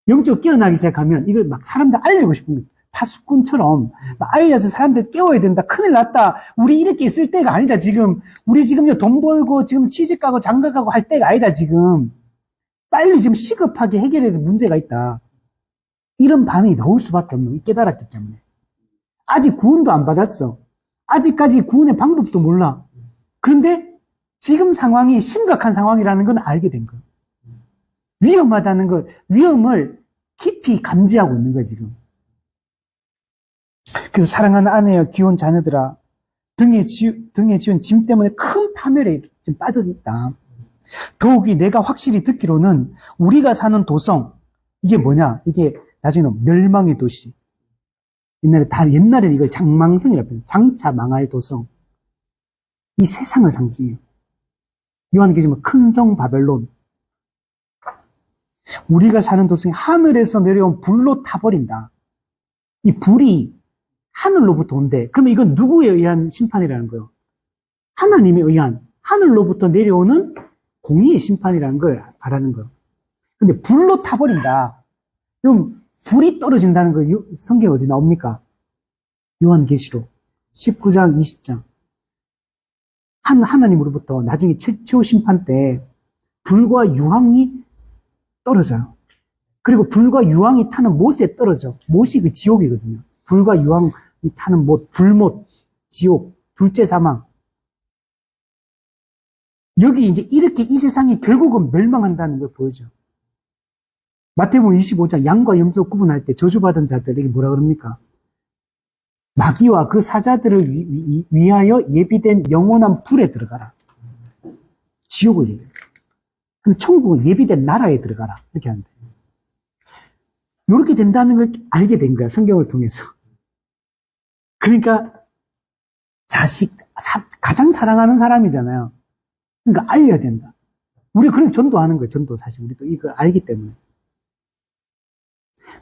영적으로 깨어나기 시작하면 이걸 막 사람들 알리고 싶은 거예요. 파수꾼처럼 막 알려서 사람들 깨워야 된다. 큰일 났다. 우리 이렇게 있을 때가 아니다. 지금 우리 지금 돈 벌고 지금 시집가고 장가가고 할 때가 아니다. 지금 빨리 지금 시급하게 해결해야 될 문제가 있다. 이런 반응이 나올 수밖에 없는 거예요. 깨달았기 때문에. 아직 구원도 안 받았어. 아직까지 구원의 방법도 몰라. 그런데 지금 상황이 심각한 상황이라는 건 알게 된 거예요. 위험하다는 걸, 위험을 깊이 감지하고 있는 거예요, 지금. 그래서 사랑하는 아내여 귀여운 자녀들아 등에 지운 짐 때문에 큰 파멸에 지금 빠져 있다. 더욱이 내가 확실히 듣기로는 우리가 사는 도성 이게 뭐냐? 이게 나중에는 멸망의 도시. 옛날에는 이걸 장망성이라고 해요. 장차 망할 도성. 이 세상을 상징해요. 요한계시록 큰 성 바벨론. 우리가 사는 도성이 하늘에서 내려온 불로 타버린다. 이 불이 하늘로부터 온대. 그러면 이건 누구에 의한 심판이라는 거예요? 하나님에 의한 하늘로부터 내려오는 공의의 심판이라는 걸 말하는 거예요. 근데 불로 타버린다. 그럼 불이 떨어진다는 거 성경에 어디 나옵니까? 요한계시록 19장 20장. 하나님으로부터 나중에 최후 심판 때 불과 유황이 떨어져요. 그리고 불과 유황이 타는 못에 떨어져. 못이 그 지옥이거든요. 불과 유황이 타는 못, 불못, 지옥, 둘째 사망. 여기 이제 이렇게 이 세상이 결국은 멸망한다는 걸 보여줘. 마태복음 25장 양과 염소 구분할 때 저주받은 자들에게 뭐라 그럽니까? 마귀와 그 사자들을 위하여 예비된 영원한 불에 들어가라. 지옥을 얘기해요. 근데 천국은 예비된 나라에 들어가라. 이렇게 하는데. 이렇게 된다는 걸 알게 된 거야. 성경을 통해서. 그러니까 가장 사랑하는 사람이잖아요. 그러니까 알려야 된다. 우리 그래서 전도하는 거예요. 전도 사실 우리도 이걸 알기 때문에.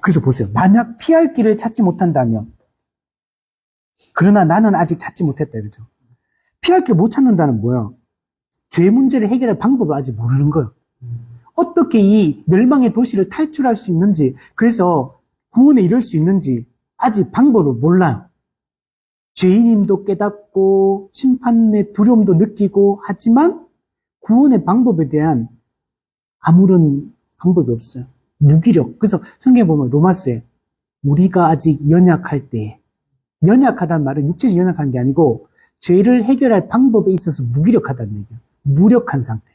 그래서 보세요. 만약 피할 길을 찾지 못한다면 그러나 나는 아직 찾지 못했다 이러죠. 피할 길을 못 찾는다는 뭐예요? 죄 문제를 해결할 방법을 아직 모르는 거예요. 어떻게 이 멸망의 도시를 탈출할 수 있는지, 그래서 구원에 이를 수 있는지 아직 방법을 몰라요. 죄인임도 깨닫고 심판의 두려움도 느끼고 하지만 구원의 방법에 대한 아무런 방법이 없어요. 무기력. 그래서 성경에 보면 로마서에 우리가 아직 연약할 때, 연약하다는 말은 육체적으로 연약한 게 아니고 죄를 해결할 방법에 있어서 무기력하다는 얘기예요. 무력한 상태.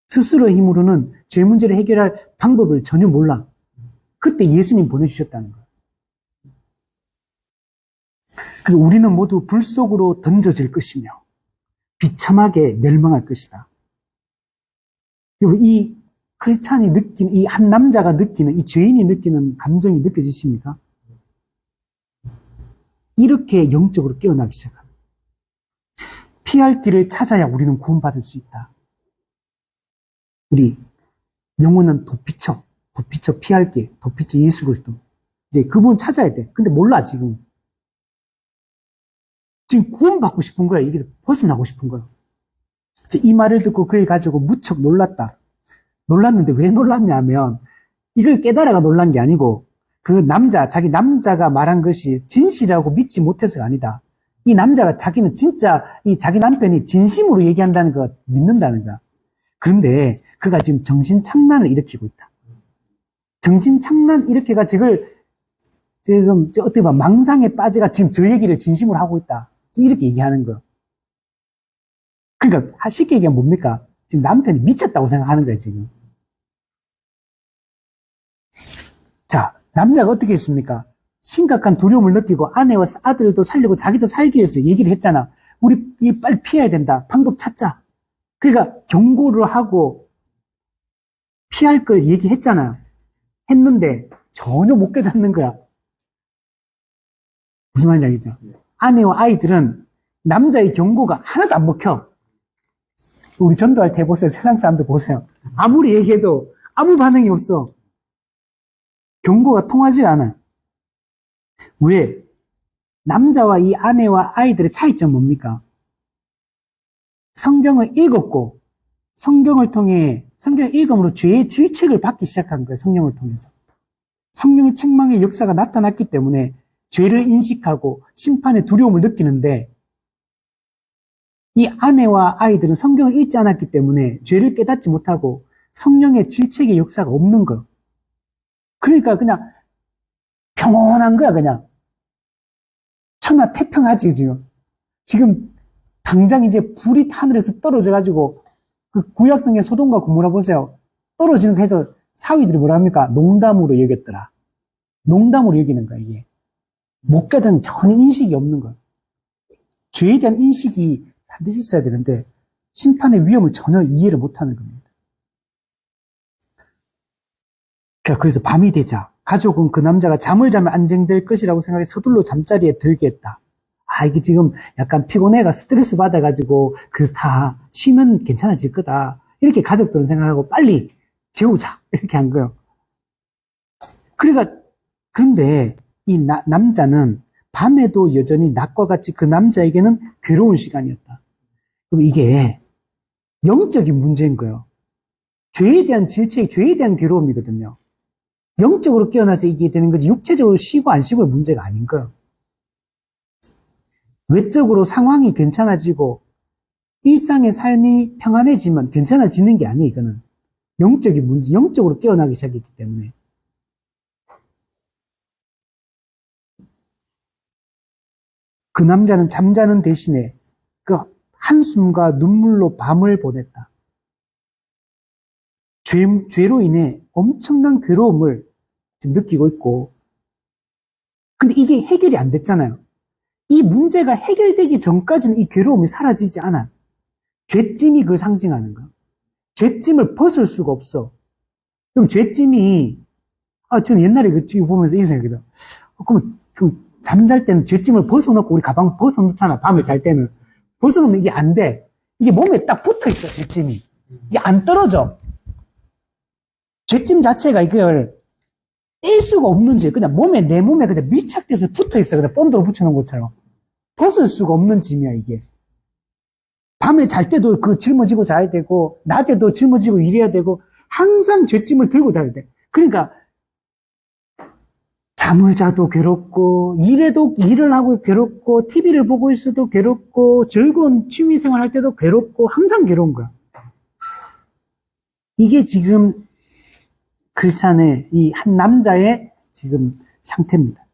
스스로의 힘으로는 죄 문제를 해결할 방법을 전혀 몰라. 그때 예수님 보내주셨다는 거예요. 그래서 우리는 모두 불 속으로 던져질 것이며 비참하게 멸망할 것이다. 이 크리스찬이 느끼는, 이 한 남자가 느끼는, 이 죄인이 느끼는 감정이 느껴지십니까? 이렇게 영적으로 깨어나기 시작합니다. 피할 길을 찾아야 우리는 구원받을 수 있다. 우리 영혼은 도피처 피할 길, 도피처 예수 그리스도. 이제 그분 찾아야 돼. 근데 몰라 지금. 지금 구원받고 싶은 거야. 여기서 벗어나고 싶은 거야. 이 말을 듣고 그에 가지고 무척 놀랐다. 놀랐는데 왜 놀랐냐면 이걸 깨달아가 놀란 게 아니고 그 자기 남자가 말한 것이 진실이라고 믿지 못해서가 아니다. 이 남자가 자기는 진짜 이 자기 남편이 진심으로 얘기한다는 거 믿는다는 거야. 그런데 그가 지금 정신착란을 일으키고 있다. 정신착란 일으켜가 지금 어떻게 보면 망상에 빠져가 지금 저 얘기를 진심으로 하고 있다. 지금 이렇게 얘기하는 거. 그러니까 쉽게 얘기하면 뭡니까? 지금 남편이 미쳤다고 생각하는 거예요, 지금. 자, 남자가 어떻게 했습니까? 심각한 두려움을 느끼고 아내와 아들도 살리고 자기도 살기 위해서 얘기를 했잖아. 우리 빨리 피해야 된다. 방법 찾자. 그러니까 경고를 하고 피할 걸 얘기했잖아요. 했는데 전혀 못 깨닫는 거야. 무슨 말인지 알겠죠? 아내와 아이들은 남자의 경고가 하나도 안 먹혀. 우리 전도할 때 보세요. 세상 사람들 보세요. 아무리 얘기해도 아무 반응이 없어. 경고가 통하지 않아. 왜? 남자와 이 아내와 아이들의 차이점 뭡니까? 성경을 읽었고, 성경을 읽음으로 죄의 질책을 받기 시작한 거예요. 성령을 통해서. 성령의 책망의 역사가 나타났기 때문에 죄를 인식하고 심판의 두려움을 느끼는데, 이 아내와 아이들은 성경을 읽지 않았기 때문에 죄를 깨닫지 못하고 성령의 질책의 역사가 없는 거예요. 그러니까 그냥 평온한 거야, 그냥. 천하태평하지, 지금. 지금 당장 이제 불이 하늘에서 떨어져가지고 그 구약성의 소돔과 고모라 보세요. 떨어지는 거 해도 사위들이 뭐라 합니까? 농담으로 여겼더라. 농담으로 여기는 거야, 이게. 못 깨닫는 전혀 인식이 없는 거야. 죄에 대한 인식이 반드시 있어야 되는데 심판의 위험을 전혀 이해를 못하는 겁니다. 그래서 밤이 되자 가족은 그 남자가 잠을 자면 안정될 것이라고 생각해 서둘러 잠자리에 들게 했다. 아, 이게 지금 약간 피곤해가 스트레스 받아가지고 그렇다. 쉬면 괜찮아질 거다. 이렇게 가족들은 생각하고 빨리 재우자. 이렇게 한 거예요. 그러니까 근데 이 남자는 밤에도 여전히 낮과 같이 그 남자에게는 괴로운 시간이었다. 그럼 이게 영적인 문제인 거예요. 죄에 대한 질책, 죄에 대한 괴로움이거든요. 영적으로 깨어나서 이게 되는 거지 육체적으로 쉬고 안 쉬고의 문제가 아닌 거예요. 외적으로 상황이 괜찮아지고 일상의 삶이 평안해지면 괜찮아지는 게 아니에요. 이거는 영적인 문제, 영적으로 깨어나기 시작했기 때문에. 그 남자는 잠자는 대신에 그 한숨과 눈물로 밤을 보냈다. 죄로 인해 엄청난 괴로움을 지금 느끼고 있고, 근데 이게 해결이 안 됐잖아요. 이 문제가 해결되기 전까지는 이 괴로움이 사라지지 않아. 죄짐이 그걸 상징하는 거야. 죄짐을 벗을 수가 없어. 그럼 죄짐이, 저는 옛날에 이거 보면서 이 생각이다. 그럼 잠잘 때는 죄짐을 벗어놓고 우리 가방 벗어놓잖아. 밤에 잘 때는. 벗어놓으면 이게 안 돼. 이게 몸에 딱 붙어 있어, 죄짐이. 이게 안 떨어져. 죄짐 자체가 이걸 뗄 수가 없는 죄. 그냥 내 몸에 그냥 밀착돼서 붙어 있어. 그냥 본드로 붙여놓은 것처럼. 벗을 수가 없는 짐이야, 이게. 밤에 잘 때도 그 짊어지고 자야 되고, 낮에도 짊어지고 일해야 되고, 항상 죄짐을 들고 다녀야 돼. 그러니까, 잠을 자도 괴롭고, 일을 하고 괴롭고, TV를 보고 있어도 괴롭고, 즐거운 취미생활 할 때도 괴롭고, 항상 괴로운 거야. 이게 지금 크리스찬의 이 한 남자의 지금 상태입니다.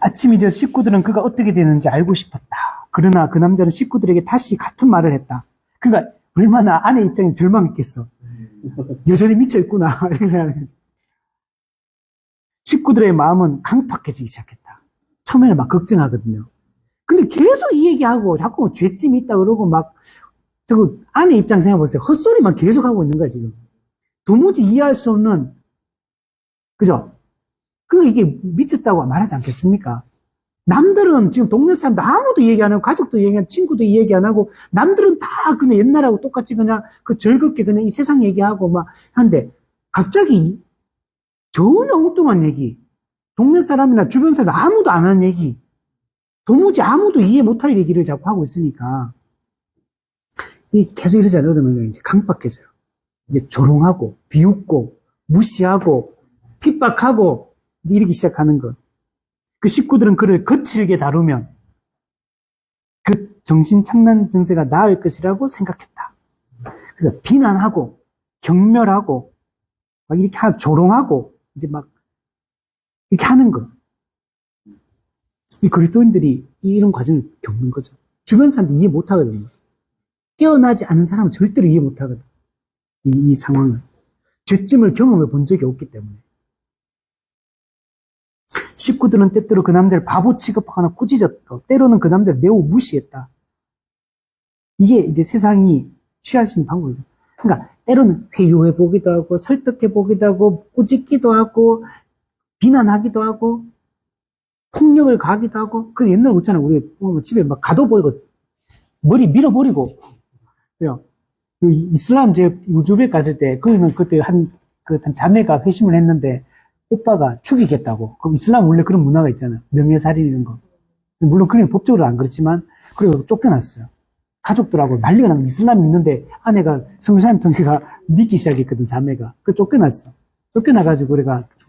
아침이 되어 식구들은 그가 어떻게 되는지 알고 싶었다. 그러나 그 남자는 식구들에게 다시 같은 말을 했다. 그러니까 얼마나 아내 입장에서 절망했겠어. 여전히 미쳐있구나. 이렇게 생각했어. 식구들의 마음은 강팍해지기 시작했다. 처음에는 막 걱정하거든요. 근데 계속 이 얘기하고 자꾸 죄짐이 있다 그러고 막 저거 아내 입장 생각해보세요. 헛소리만 계속 하고 있는 거야 지금. 도무지 이해할 수 없는, 그죠? 이게 미쳤다고 말하지 않겠습니까? 남들은 지금 동네 사람들 아무도 얘기 안 하고 가족도 얘기 안 하고 친구도 얘기 안 하고 남들은 다 그냥 옛날하고 똑같이 그냥 즐겁게 그냥 이 세상 얘기하고 막 한데 갑자기 전혀 엉뚱한 얘기, 동네 사람이나 주변 사람 아무도 안 하는 얘기, 도무지 아무도 이해 못할 얘기를 자꾸 하고 있으니까 계속 이러지 않으면 이제 강박해져요. 이제 조롱하고 비웃고 무시하고 핍박하고 이제 이렇게 시작하는 거. 그 식구들은 그를 거칠게 다루면 그 정신착란 증세가 나을 것이라고 생각했다. 그래서 비난하고 경멸하고 막 이렇게 조롱하고 이제 막 이렇게 하는 거. 이 그리스도인들이 이런 과정을 겪는 거죠. 주변 사람들이 이해 못 하거든요. 깨어나지 않은 사람은 절대로 이해 못 하거든. 이 상황을. 죄짐을 경험해 본 적이 없기 때문에. 식구들은 때때로 그 남자를 바보 취급하거나 꾸짖었고, 때로는 그 남자를 매우 무시했다. 이게 이제 세상이 취할 수 있는 방법이죠. 그러니까, 때로는 회유해 보기도 하고, 설득해 보기도 하고, 꾸짖기도 하고, 비난하기도 하고, 폭력을 가하기도 하고, 그 옛날에 있잖아요. 우리 집에 막 가둬버리고, 머리 밀어버리고, 그 이슬람 제 우즈벡 갔을 때, 그는 그때 한 자매가 회심을 했는데, 오빠가 죽이겠다고. 그럼 이슬람 원래 그런 문화가 있잖아요. 명예살인 이런 거. 물론 그게 법적으로 안 그렇지만, 그리고 쫓겨났어요. 가족들하고 난리가 나면 이슬람 믿는데 아내가 성교사님 통해가 믿기 시작했거든, 자매가. 그 쫓겨났어. 쫓겨나가지고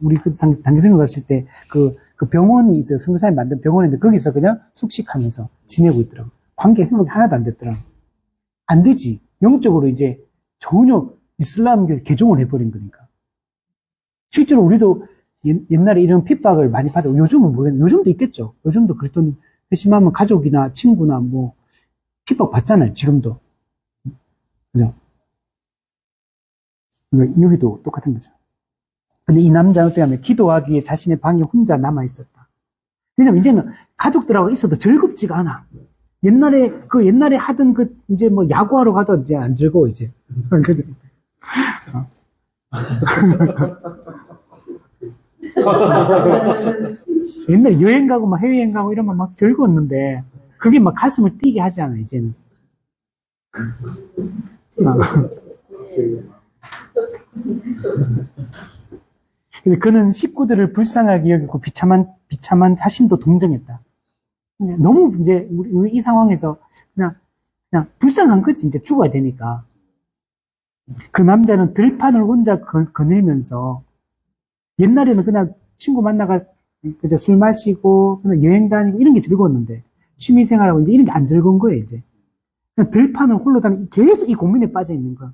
우리 그 단기성교 갔을 때 그 병원이 있어요. 성교사님 만든 병원인데 거기서 그냥 숙식하면서 지내고 있더라고. 관계 회복이 하나도 안 됐더라고. 안 되지. 영적으로 이제 전혀 이슬람교 개종을 해버린 거니까. 실제로 우리도 옛날에 이런 핍박을 많이 받았고, 요즘은 모르겠는데, 요즘도 있겠죠. 요즘도 그랬더니, 회심하면 가족이나 친구나 뭐, 핍박 받잖아요, 지금도. 그죠? 여기도 똑같은 거죠. 근데 이 남자는 어떻게 하면 기도하기 위해 자신의 방에 혼자 남아있었다. 왜냐면 이제는 가족들하고 있어도 즐겁지가 않아. 옛날에 하던 이제 뭐 야구하러 가도 이제 안 즐거워, 이제. 그죠? 옛날에 여행 가고 막 해외여행 가고 이러면 막 즐거웠는데 그게 막 가슴을 뛰게 하지 않아 이제는. 근데 그는 식구들을 불쌍하게 여기고 비참한 자신도 동정했다. 너무 이제 우리 이 상황에서 그냥 불쌍한 거지. 이제 죽어야 되니까. 그 남자는 들판을 혼자 거닐면서, 옛날에는 그냥 친구 만나가 그저 술 마시고 그냥 여행 다니고 이런 게 즐거웠는데, 취미생활하고 이제 이런 게 안 즐거운 거예요. 이제 그냥 들판을 홀로 다니고 계속 이 고민에 빠져 있는 거야.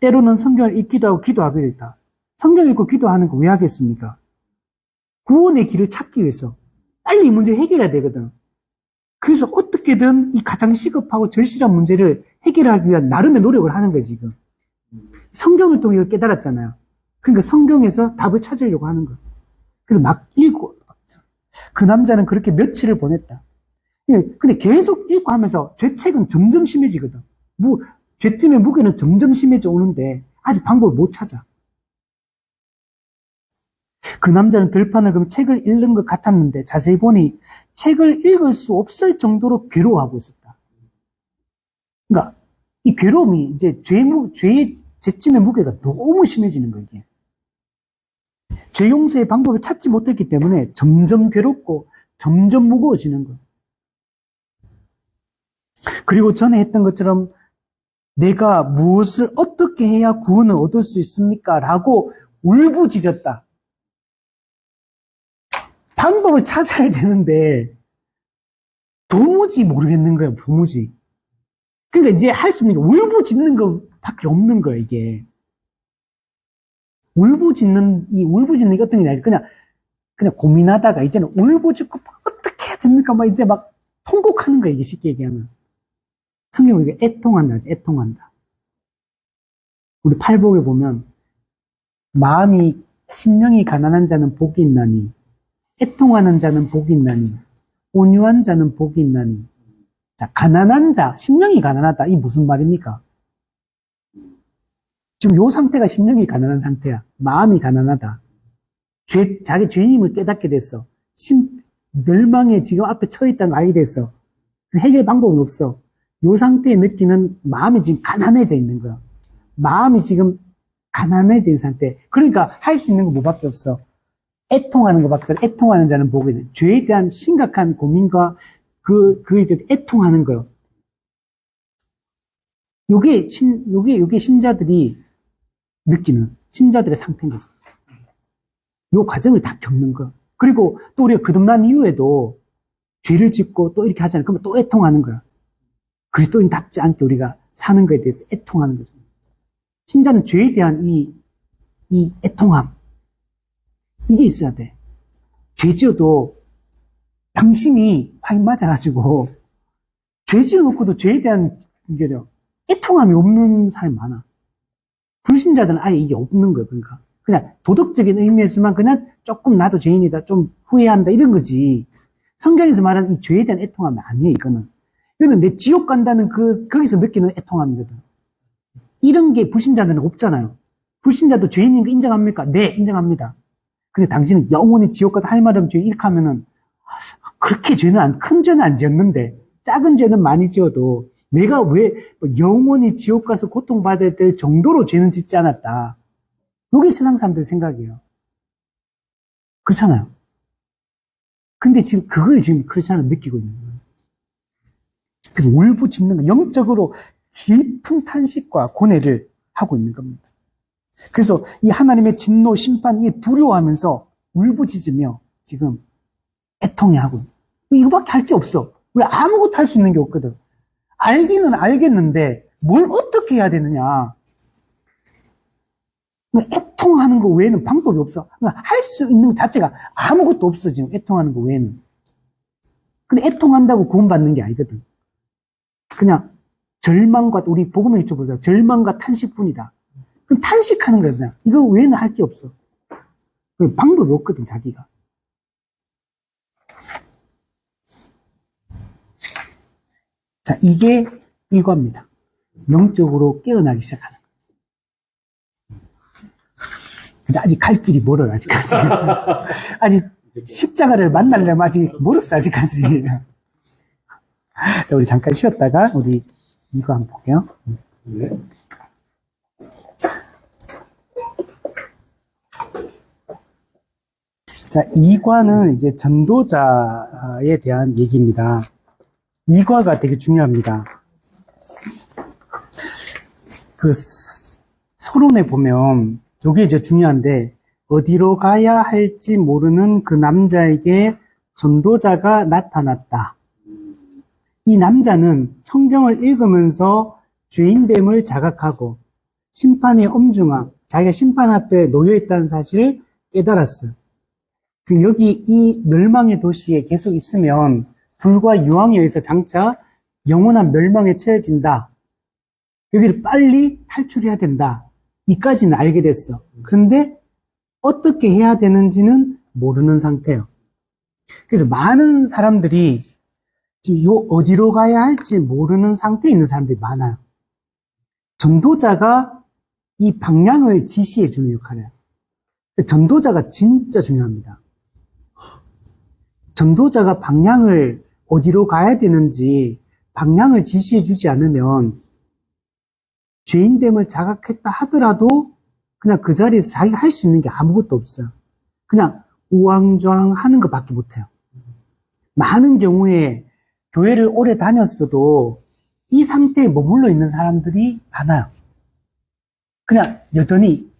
때로는 성경을 읽기도 하고 기도하기도 했다. 성경 읽고 기도하는 거 왜 하겠습니까? 구원의 길을 찾기 위해서 빨리 이 문제를 해결해야 되거든. 그래서 어떻게든 이 가장 시급하고 절실한 문제를 해결하기 위한 나름의 노력을 하는 거지, 지금. 성경을 통해 깨달았잖아요. 그러니까 성경에서 답을 찾으려고 하는 거예요. 그래서 막 읽고, 그 남자는 그렇게 며칠을 보냈다. 근데 계속 읽고 하면서 죄책은 점점 심해지거든. 죄짐의 무게는 점점 심해져 오는데 아직 방법을 못 찾아. 그 남자는 들판을 그럼 책을 읽는 것 같았는데 자세히 보니 책을 읽을 수 없을 정도로 괴로워하고 있었다. 그러니까 이 괴로움이 이제 죄의 죄짐의 무게가 너무 심해지는 거예요, 이게. 죄 용서의 방법을 찾지 못했기 때문에 점점 괴롭고 점점 무거워지는 거예요. 그리고 전에 했던 것처럼 내가 무엇을 어떻게 해야 구원을 얻을 수 있습니까? 라고 울부짖었다. 방법을 찾아야 되는데 도무지 모르겠는 거예요, 도무지. 그러니까 이제 할 수 있는 게 울부짖는 것밖에 없는 거예요, 이게. 울부짖는 게 어떤 게 아니라 그냥 고민하다가 이제는 울부짖고 어떻게 해야 됩니까? 막 이제 막 통곡하는 거예요, 이게 쉽게 얘기하면. 성경은 이게 애통한다, 애통한다. 우리 팔복에 보면 심령이 가난한 자는 복이 있나니, 애통하는 자는 복이 있나니, 온유한 자는 복이 있나니. 자, 가난한 자, 심령이 가난하다. 이 무슨 말입니까? 지금 요 상태가 심령이 가난한 상태야. 마음이 가난하다. 자기 죄인임을 깨닫게 됐어. 멸망에 지금 앞에 처해있다는 걸 알게 됐어. 해결 방법은 없어. 요 상태에 느끼는 마음이 지금 가난해져 있는 거야. 마음이 지금 가난해진 상태. 그러니까 할 수 있는 거 뭐밖에 없어. 애통하는 것밖에 없어. 애통하는 자는 복이 돼. 죄에 대한 심각한 고민과 그에 대해 애통하는 거예요. 요게 신자들이 느끼는 신자들의 상태인 거죠. 요 과정을 다 겪는 거. 그리고 또 우리가 거듭난 이후에도 죄를 짓고 또 이렇게 하잖아요. 그러면 또 애통하는 거야. 그리스도인답지 않게 우리가 사는 거에 대해서 애통하는 거죠. 신자는 죄에 대한 이 애통함, 이게 있어야 돼. 죄 지어도 양심이 확 맞아가지고 죄 지어놓고도 죄에 대한 애통함이 없는 사람이 많아. 불신자들은 아예 이게 없는 거예요. 그러니까 그냥 도덕적인 의미에서만 그냥 조금 나도 죄인이다, 좀 후회한다 이런 거지. 성경에서 말하는 이 죄에 대한 애통함이 아니에요. 이거는 내 지옥 간다는 거기서 느끼는 애통함이거든. 이런 게 불신자들은 없잖아요. 불신자도 죄인인 거 인정합니까? 네, 인정합니다. 근데 당신은 영원히 지옥 가다 할 말은 죄 이렇게 하면은 그렇게 큰 죄는 안 지었는데 작은 죄는 많이 지어도 내가 왜 영원히 지옥 가서 고통받아야 될 정도로 죄는 짓지 않았다. 이게 세상 사람들의 생각이에요. 그렇잖아요. 근데 지금 그걸 지금 크리스천은 느끼고 있는 거예요. 그래서 울부짖는 거, 영적으로 깊은 탄식과 고뇌를 하고 있는 겁니다. 그래서 이 하나님의 진노, 심판, 이 두려워하면서 울부짖으며 지금 애통해하고 있는 거예요. 이거밖에 할 게 없어. 왜 아무것도 할 수 있는 게 없거든. 알기는 알겠는데 뭘 어떻게 해야 되느냐. 애통하는 거 외에는 방법이 없어. 할 수 있는 것 자체가 아무것도 없어, 지금 애통하는 거 외에는. 근데 애통한다고 구원받는 게 아니거든. 그냥 절망과, 우리 복음을 읽어보자. 절망과 탄식뿐이다. 그럼 탄식하는 거야, 그냥. 이거 외에는 할 게 없어. 방법이 없거든, 자기가. 자, 이게 이거입니다. 영적으로 깨어나기 시작하는 거예요. 근데 아직 갈 길이 멀어요, 아직까지. 아직 십자가를 만나려면 아직 멀었어, 아직까지. 자, 우리 잠깐 쉬었다가, 우리 이거 한번 볼게요. 네. 자, 2과는 이제 전도자에 대한 얘기입니다. 2과가 되게 중요합니다. 그 서론에 보면 이게 이제 중요한데, 어디로 가야 할지 모르는 그 남자에게 전도자가 나타났다. 이 남자는 성경을 읽으면서 죄인됨을 자각하고 심판의 엄중함, 자기가 심판 앞에 놓여 있다는 사실을 깨달았어요. 여기 이 멸망의 도시에 계속 있으면 불과 유황에 의해서 장차 영원한 멸망에 처해진다. 여기를 빨리 탈출해야 된다. 이까지는 알게 됐어. 그런데 어떻게 해야 되는지는 모르는 상태예요. 그래서 많은 사람들이 지금 어디로 가야 할지 모르는 상태에 있는 사람들이 많아요. 전도자가 이 방향을 지시해 주는 역할이에요. 전도자가 진짜 중요합니다. 전도자가 방향을 어디로 가야 되는지 방향을 지시해 주지 않으면 죄인됨을 자각했다 하더라도 그냥 그 자리에서 자기가 할 수 있는 게 아무것도 없어요. 그냥 우왕좌왕 하는 것밖에 못해요. 많은 경우에 교회를 오래 다녔어도 이 상태에 머물러 있는 사람들이 많아요. 그냥 여전히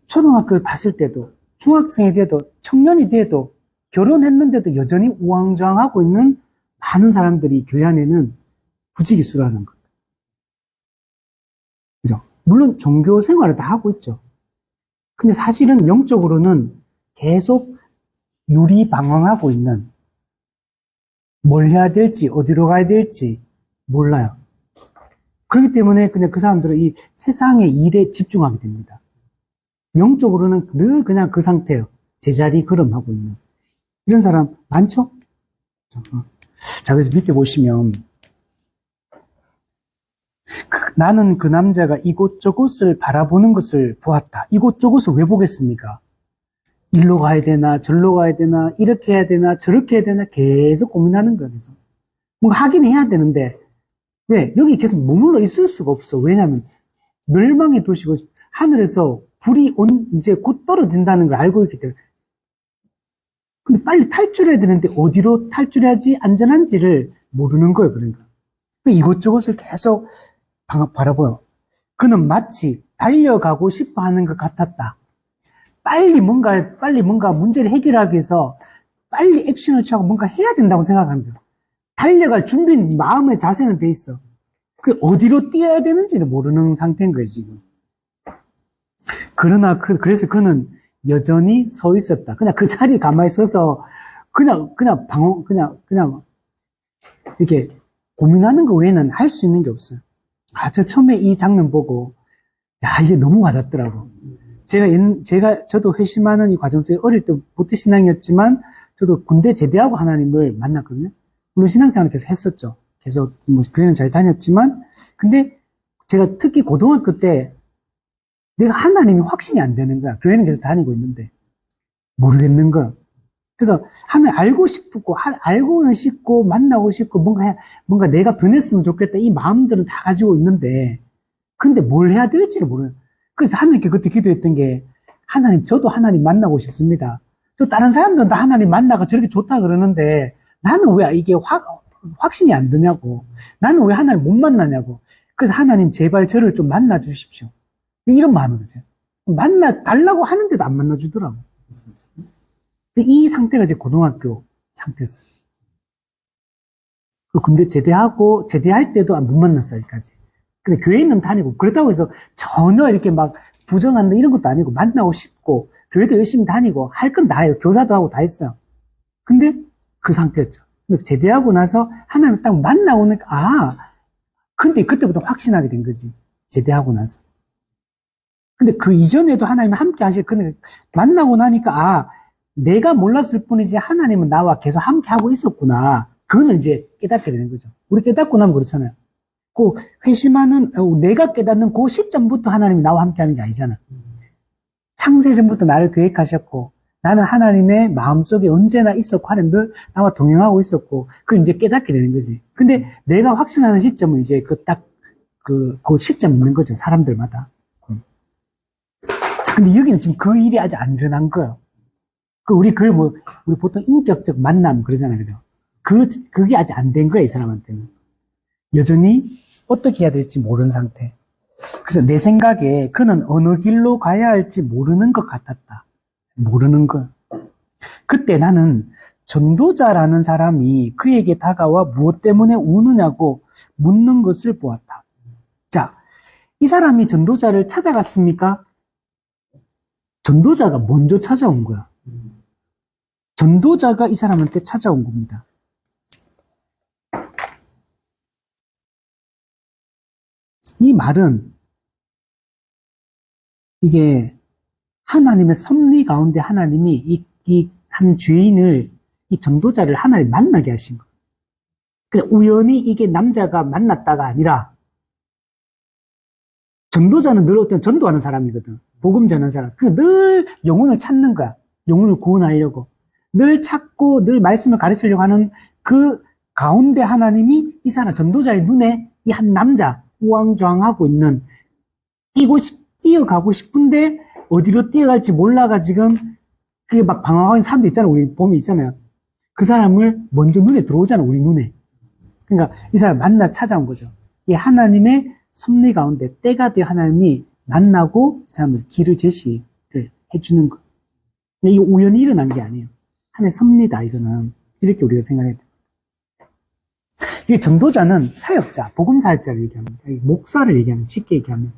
초등학교 봤을 때도 중학생이 돼도 청년이 돼도 결혼했는데도 여전히 우왕좌왕하고 있는 많은 사람들이 교회 안에는 부지기수라는 거예요. 그죠? 물론 종교 생활을 다 하고 있죠. 근데 사실은 영적으로는 계속 유리방황하고 있는, 뭘 해야 될지, 어디로 가야 될지 몰라요. 그렇기 때문에 그냥 그 사람들은 이 세상의 일에 집중하게 됩니다. 영적으로는 늘 그냥 그 상태예요. 제자리 걸음하고 있는. 이런 사람 많죠? 자, 그래서 밑에 보시면, 나는 그 남자가 이곳저곳을 바라보는 것을 보았다. 이곳저곳을 왜 보겠습니까? 일로 가야 되나, 절로 가야 되나, 이렇게 해야 되나, 저렇게 해야 되나, 계속 고민하는 거예요. 그래서. 뭔가 하긴 해야 되는데, 왜? 여기 계속 머물러 있을 수가 없어. 왜냐면, 멸망의 도시고, 하늘에서 불이 이제 곧 떨어진다는 걸 알고 있기 때문에. 근데 빨리 탈출해야 되는데, 어디로 탈출해야지 안전한지를 모르는 거예요, 그러니까. 이곳저곳을 계속 바라보여. 그는 마치 달려가고 싶어 하는 것 같았다. 빨리 뭔가 문제를 해결하기 위해서 빨리 액션을 취하고 뭔가 해야 된다고 생각한다. 달려갈 준비, 마음의 자세는 돼 있어. 그 어디로 뛰어야 되는지를 모르는 상태인 거예요, 지금. 그러나 그래서 그는 여전히 서 있었다. 그냥 그 자리에 가만히 서서 그냥 이렇게 고민하는 거 외에는 할 수 있는 게 없어요. 저 처음에 이 장면 보고, 야, 이게 너무 와닿더라고. 저도 회심하는 이 과정 속에 어릴 때부터 신앙이었지만, 저도 군대 제대하고 하나님을 만났거든요. 물론 신앙생활을 계속 했었죠. 계속 뭐 교회는 잘 다녔지만, 근데 제가 특히 고등학교 때 내가 하나님이 확신이 안 되는 거야. 교회는 계속 다니고 있는데 모르겠는 거야. 그래서 하나님 알고 싶고 알고는 싶고 만나고 싶고 뭔가 내가 변했으면 좋겠다 이 마음들은 다 가지고 있는데 근데 뭘 해야 될지를 모르는. 그래서 하나님께 그때 기도했던 게 하나님 저도 하나님 만나고 싶습니다. 또 다른 사람들은 다 하나님 만나가 저렇게 좋다 그러는데 나는 왜 이게 확신이 안 드냐고. 나는 왜 하나님 못 만나냐고. 그래서 하나님 제발 저를 좀 만나 주십시오. 이런 마음이었어요. 만나 달라고 하는데도 안 만나 주더라고. 이 상태가 제 고등학교 상태였어요. 근데 제대할 때도 못 만났어요, 아직까지. 근데 교회는 다니고, 그렇다고 해서 전혀 이렇게 막 부정한다 이런 것도 아니고, 만나고 싶고, 교회도 열심히 다니고, 할 건 다 해요. 교사도 하고 다 했어요. 근데 그 상태였죠. 근데 제대하고 나서 하나님 딱 만나고 나니까, 근데 그때부터 확신하게 된 거지. 제대하고 나서. 근데 그 이전에도 하나님이 함께 근데 만나고 나니까, 내가 몰랐을 뿐이지 하나님은 나와 계속 함께 하고 있었구나. 그거는 이제 깨닫게 되는 거죠. 우리 깨닫고 나면 그렇잖아요. 그 회심하는, 내가 깨닫는 그 시점부터 하나님이 나와 함께 하는 게 아니잖아. 창세전부터 나를 계획하셨고, 나는 하나님의 마음속에 언제나 있었고, 하나님 늘 나와 동행하고 있었고, 그걸 이제 깨닫게 되는 거지. 근데 내가 확신하는 시점은 이제 그 시점 있는 거죠. 사람들마다. 자, 근데 여기는 지금 그 일이 아직 안 일어난 거예요. 우리 보통 인격적 만남 그러잖아요. 그죠? 그게 아직 안 된 거야, 이 사람한테는. 여전히 어떻게 해야 될지 모르는 상태. 그래서 내 생각에 그는 어느 길로 가야 할지 모르는 것 같았다. 모르는 거. 그때 나는 전도자라는 사람이 그에게 다가와 무엇 때문에 우느냐고 묻는 것을 보았다. 자, 이 사람이 전도자를 찾아갔습니까? 전도자가 먼저 찾아온 거야. 전도자가 이 사람한테 찾아온 겁니다. 이 말은 이게 하나님의 섭리 가운데 하나님이 이 한 죄인을 이 전도자를 하나님 만나게 하신 거예요. 그래서 우연히 이게 남자가 만났다가 아니라 전도자는 늘 어떤 전도하는 사람이거든. 복음 전하는 사람. 늘 영혼을 찾는 거야. 영혼을 구원하려고. 늘 찾고 늘 말씀을 가르치려고 하는 그 가운데 하나님이 이 사람 전도자의 눈에 이 한 남자 우왕좌왕하고 있는 뛰어가고 싶은데 어디로 뛰어갈지 몰라가 지금 그게 막 방황하는 사람도 있잖아요. 우리 보면 있잖아요. 그 사람을 먼저 눈에 들어오잖아. 우리 눈에. 그러니까 이 사람 만나 찾아온 거죠. 이 하나님의 섭리 가운데 때가 되어 하나님이 만나고 이 사람을 길을 제시를 해주는 거. 이게 우연히 일어난 게 아니에요. 하나님의 섭리다, 이거는. 이렇게 우리가 생각해야 돼요. 이게 전도자는 사역자, 복음 사역자를 얘기합니다. 목사를 얘기하면, 쉽게 얘기하면.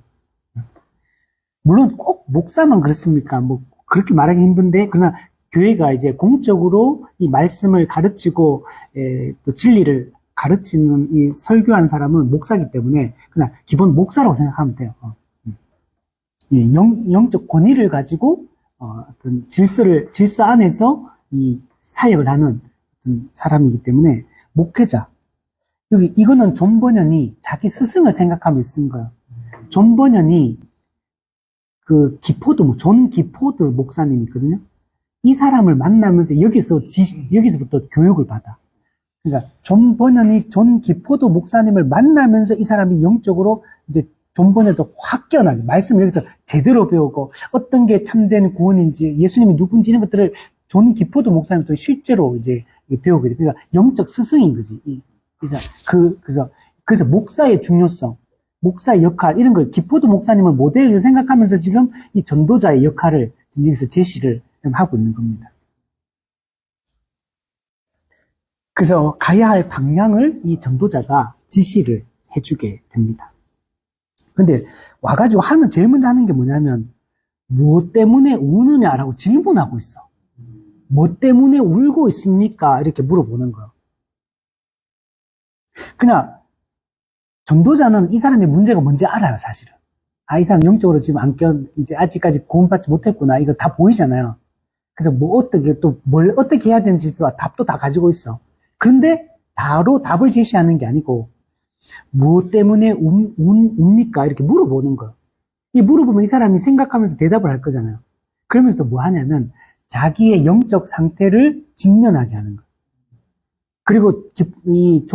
물론 꼭 목사만 그렇습니까? 뭐, 그렇게 말하기 힘든데, 그러나 교회가 이제 공적으로 이 말씀을 가르치고, 또 진리를 가르치는 이 설교하는 사람은 목사이기 때문에, 그냥 기본 목사라고 생각하면 돼요. 영적 권위를 가지고, 어떤 질서 안에서 이 사역을 하는 어떤 사람이기 때문에, 목회자. 이거는 존 버년이 자기 스승을 생각하며 쓴 거예요. 존 버년이 존 기포드 목사님이 있거든요. 이 사람을 만나면서 여기서부터 교육을 받아. 그러니까 존 버년이 존 기포드 목사님을 만나면서 이 사람이 영적으로 이제 존 버년도 확 깨어나게 말씀을 여기서 제대로 배우고 어떤 게 참된 구원인지 예수님이 누군지 이런 것들을 존 기포드 목사님도 실제로 이제 배우게 돼. 그러니까 영적 스승인 거지. 그래서 목사의 중요성, 목사의 역할, 이런 걸, 기포드 목사님을 모델로 생각하면서 지금 이 전도자의 역할을 지금 여기서 제시를 하고 있는 겁니다. 그래서 가야 할 방향을 이 전도자가 지시를 해주게 됩니다. 근데 와가지고 제일 먼저 하는 게 뭐냐면, 무엇 때문에 우느냐라고 질문하고 있어. 뭐 때문에 울고 있습니까? 이렇게 물어보는 거예요. 그냥 전도자는 이 사람의 문제가 뭔지 알아요, 사실은. 아, 이 사람 영적으로 지금 이제 아직까지 구원받지 못했구나. 이거 다 보이잖아요. 그래서 뭘 어떻게 해야 되는지도 답도 다 가지고 있어. 그런데 바로 답을 제시하는 게 아니고, 무엇 때문에 웁니까? 이렇게 물어보는 거예요. 이 물어보면 이 사람이 생각하면서 대답을 할 거잖아요. 그러면서 뭐 하냐면, 자기의 영적 상태를 직면하게 하는 거예요. 그리고 이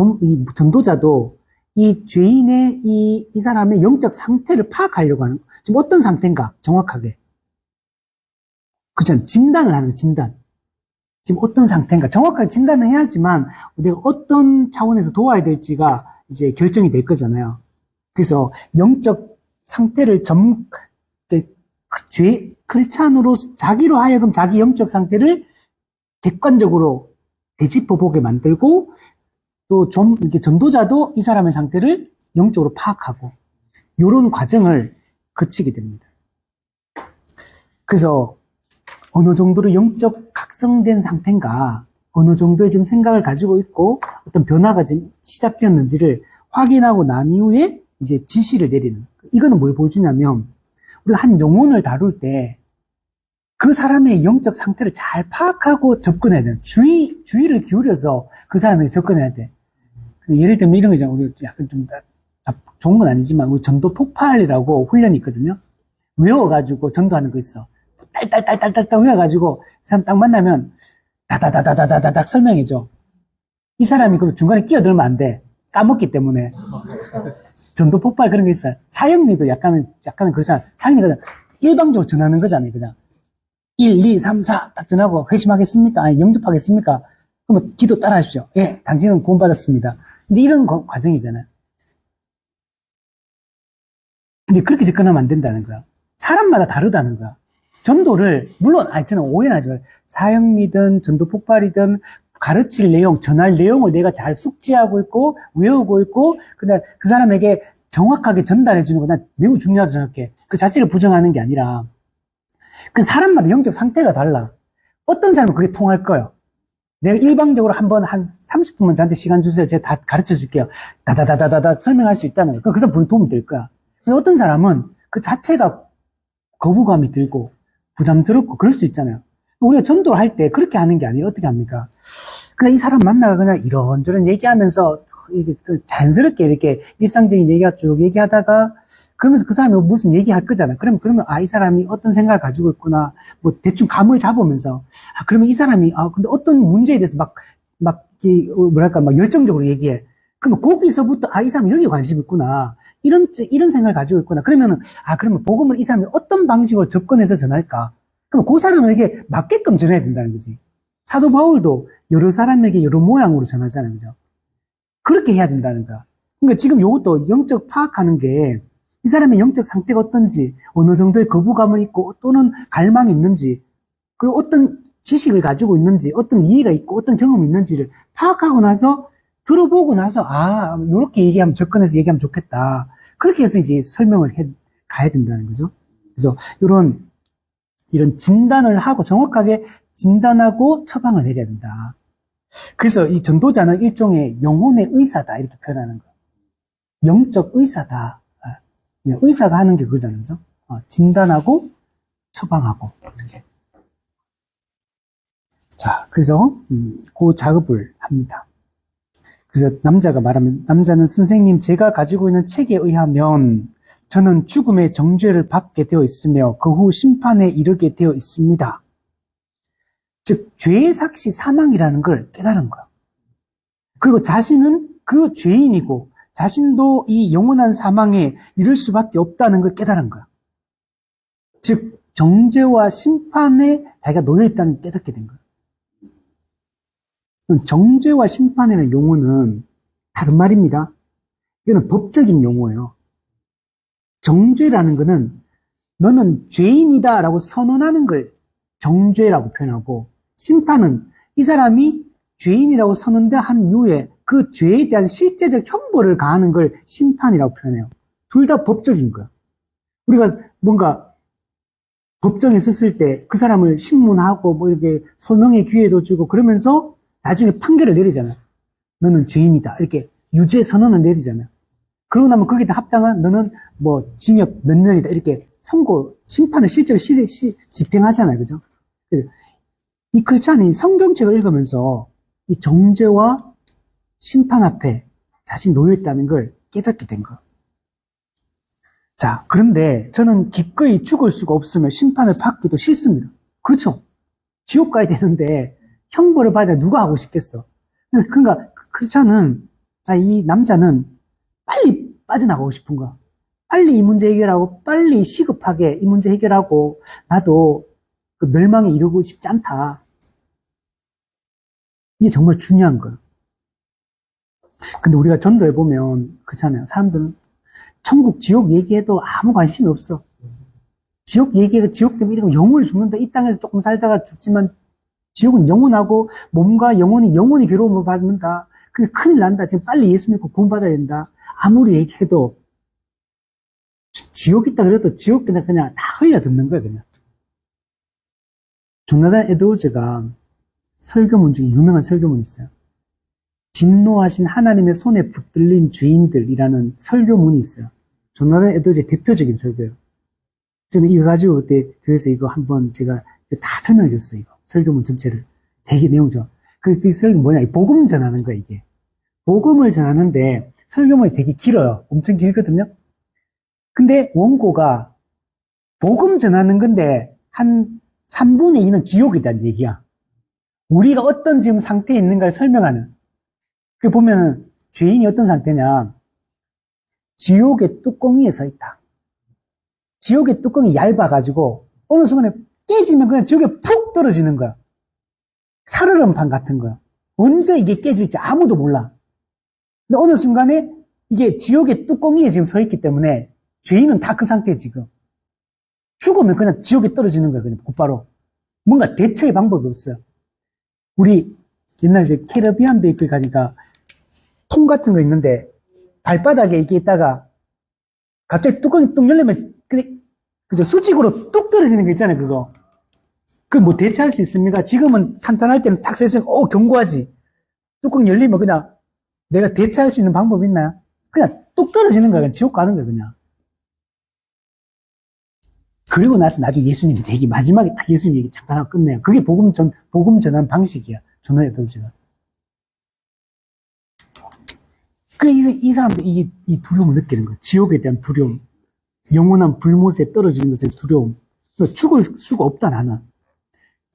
전도자도 이 죄인의 이 사람의 영적 상태를 파악하려고 하는 거예요. 지금 어떤 상태인가? 정확하게. 그죠? 진단을 하는 거예요, 진단. 지금 어떤 상태인가? 정확하게 진단을 해야지만 내가 어떤 차원에서 도와야 될지가 이제 결정이 될 거잖아요. 그래서 영적 상태를 크리스찬으로 자기로 하여금 자기 영적 상태를 객관적으로 되짚어 보게 만들고, 또 이렇게 전도자도 이 사람의 상태를 영적으로 파악하고, 이런 과정을 거치게 됩니다. 그래서 어느 정도로 영적 각성된 상태인가, 어느 정도의 지금 생각을 가지고 있고, 어떤 변화가 지금 시작되었는지를 확인하고 난 이후에 이제 지시를 내리는. 이거는 뭘 보여주냐면, 우리가 한 영혼을 다룰 때 그 사람의 영적 상태를 잘 파악하고 접근해야 돼요. 주의를 기울여서 그 사람에게 접근해야 돼. 예를 들면 이런 거잖아요. 우리 약간 좀 좋은 건 아니지만, 우리 전도 폭발이라고 훈련이 있거든요. 외워가지고 전도하는 거 있어. 딸딸딸딸딸 외워가지고, 그 사람 딱 만나면, 다다다다다다닥 설명해줘. 이 사람이 그럼 중간에 끼어들면 안 돼. 까먹기 때문에. 전도 폭발 그런 게 있어요. 사형리도 약간은 그렇잖아. 사형리가 일방적으로 전하는 거잖아요. 그냥. 1, 2, 3, 4 딱 전하고 회심하겠습니까? 아니, 영접하겠습니까? 그러면 기도 따라 하십시오. 예, 당신은 구원받았습니다. 근데 이런 과정이잖아요. 근데 그렇게 접근하면 안 된다는 거야. 사람마다 다르다는 거야. 전도를, 물론, 저는 오해는 하지 마요. 사형리든 전도 폭발이든 가르칠 내용, 전할 내용을 내가 잘 숙지하고 있고, 외우고 있고, 근데 그 사람에게 정확하게 전달해 주는 건 난 매우 중요하다고 생각해. 그 자체를 부정하는 게 아니라, 그 사람마다 영적 상태가 달라. 어떤 사람은 그게 통할 거예요. 내가 일방적으로 한번 한 30분만 저한테 시간 주세요. 제가 다 가르쳐 줄게요. 다다다다다다 설명할 수 있다는 거예요. 그 사람 분명 도움이 될 거야. 근데 어떤 사람은 그 자체가 거부감이 들고 부담스럽고 그럴 수 있잖아요. 우리가 전도를 할 때 그렇게 하는 게 아니라 어떻게 합니까? 그냥 이 사람 만나가 그냥 이런저런 얘기하면서 자연스럽게 이렇게 일상적인 얘기가 쭉 얘기하다가 그러면서 그 사람이 무슨 얘기할 거잖아요. 그러면 이 사람이 어떤 생각을 가지고 있구나. 뭐 대충 감을 잡으면서 그러면 이 사람이 근데 어떤 문제에 대해서 막 열정적으로 얘기해. 그러면 거기서부터 이 사람이 여기에 관심이 있구나. 이런 생각을 가지고 있구나. 그러면 복음을 이 사람이 어떤 방식으로 접근해서 전할까? 그럼 그 사람에게 맞게끔 전해야 된다는 거지. 사도 바울도 여러 사람에게 여러 모양으로 전하잖아요. 그죠? 그렇게 해야 된다는 거야. 그러니까 지금 이것도 영적 파악하는 게 이 사람의 영적 상태가 어떤지, 어느 정도의 거부감을 있고 또는 갈망이 있는지, 그리고 어떤 지식을 가지고 있는지, 어떤 이해가 있고 어떤 경험이 있는지를 파악하고 나서 들어보고 나서 이렇게 얘기하면 접근해서 얘기하면 좋겠다. 그렇게 해서 이제 설명을 가야 된다는 거죠. 그래서 이런 진단을 하고 정확하게 진단하고 처방을 내려야 된다. 그래서 이 전도자는 일종의 영혼의 의사다 이렇게 표현하는 거예요. 영적 의사다. 의사가 하는 게 그거잖아요. 그죠? 진단하고 처방하고 이렇게. 자, 그래서 그 작업을 합니다. 그래서 남자는 선생님 제가 가지고 있는 책에 의하면 저는 죽음의 정죄를 받게 되어 있으며 그 후 심판에 이르게 되어 있습니다. 즉 죄의 삭시 사망이라는 걸 깨달은 거야. 그리고 자신은 그 죄인이고 자신도 이 영원한 사망에 이를 수밖에 없다는 걸 깨달은 거야. 즉 정죄와 심판에 자기가 놓여있다는 걸 깨닫게 된 거야. 정죄와 심판이라는 용어는 다른 말입니다. 이거는 법적인 용어예요. 정죄라는 거는 너는 죄인이다 라고 선언하는 걸 정죄라고 표현하고, 심판은 이 사람이 죄인이라고 선언한 이후에 그 죄에 대한 실제적 형벌을 가하는 걸 심판이라고 표현해요. 둘 다 법적인 거야. 우리가 뭔가 법정에 섰을 때 그 사람을 신문하고 뭐 이렇게 소명의 기회도 주고 그러면서 나중에 판결을 내리잖아요. 너는 죄인이다. 이렇게 유죄 선언을 내리잖아요. 그러고 나면 거기다 합당한 너는 뭐 징역 몇 년이다. 이렇게 선고, 심판을 실제로 집행하잖아요. 그죠? 이 크리스찬이 성경책을 읽으면서 이 정죄와 심판 앞에 자신이 놓여있다는 걸 깨닫게 된 거예요. 자, 그런데 저는 기꺼이 죽을 수가 없으면 심판을 받기도 싫습니다. 그렇죠? 지옥 가야 되는데 형벌을 받아야 누가 하고 싶겠어? 그러니까 크리스찬은, 이 남자는 빨리 빠져나가고 싶은 거야. 빨리 이 문제 해결하고 빨리 시급하게 이 문제 해결하고 나도 그 멸망에 이르고 싶지 않다. 이게 정말 중요한 거예요. 근데 우리가 전도해보면 그렇잖아요. 사람들은 천국, 지옥 얘기해도 아무 관심이 없어. 지옥 얘기가 지옥 때문에 이러면 영원히 죽는다. 이 땅에서 조금 살다가 죽지만 지옥은 영원하고 몸과 영원히 괴로움을 받는다. 그게 큰일 난다. 지금 빨리 예수 믿고 구원받아야 된다. 아무리 얘기해도 지옥 있다 그래도 지옥 그냥 다 흘려 듣는 거야, 그냥. 조나단 에드워즈가 설교문 중에 유명한 설교문이 있어요. 진노하신 하나님의 손에 붙들린 죄인들이라는 설교문이 있어요. 조나단 에드워즈의 대표적인 설교예요. 저는 이거 가지고 그때 교회에서 이거 한번 제가 다 설명해 줬어요. 이거. 설교문 전체를. 되게 내용 좋아. 그 설교 뭐냐? 복음 전하는 거야, 이게. 복음을 전하는데 설교문이 되게 길어요. 엄청 길거든요. 근데 원고가 복음 전하는 건데 한 3분의 2는 지옥이라는 얘기야. 우리가 어떤 지금 상태에 있는가를 설명하는. 그 보면 죄인이 어떤 상태냐. 지옥의 뚜껑 위에 서 있다. 지옥의 뚜껑이 얇아가지고 어느 순간에 깨지면 그냥 지옥에 푹 떨어지는 거야. 살얼음판 같은 거야. 언제 이게 깨질지 아무도 몰라. 근데 어느 순간에 이게 지옥의 뚜껑 위에 지금 서 있기 때문에 죄인은 다 그 상태에 지금. 죽으면 그냥 지옥에 떨어지는 거야, 그냥 곧바로. 뭔가 대처의 방법이 없어요. 우리 옛날에 이제 캐리비안 베이커리 가니까 통 같은 거 있는데 발바닥에 이게 있다가 갑자기 뚜껑이 뚝 열리면 그죠? 수직으로 뚝 떨어지는 거 있잖아요, 그거. 그 뭐 대처할 수 있습니까? 지금은 탄탄할 때는 탁 세서 경고하지. 뚜껑 열리면 그냥 내가 대처할 수 있는 방법이 있나요? 그냥 뚝 떨어지는 거야, 그냥 지옥 가는 거야, 그냥. 그리고 나서 나중에 예수님이 되게 마지막에 딱 예수님 얘기 잠깐 하고 끝내요. 그게 복음 전하는 방식이야. 전하의 도지가. 이 사람들 이 두려움을 느끼는 거야. 지옥에 대한 두려움. 영원한 불못에 떨어지는 것의 두려움. 죽을 수가 없다, 나는.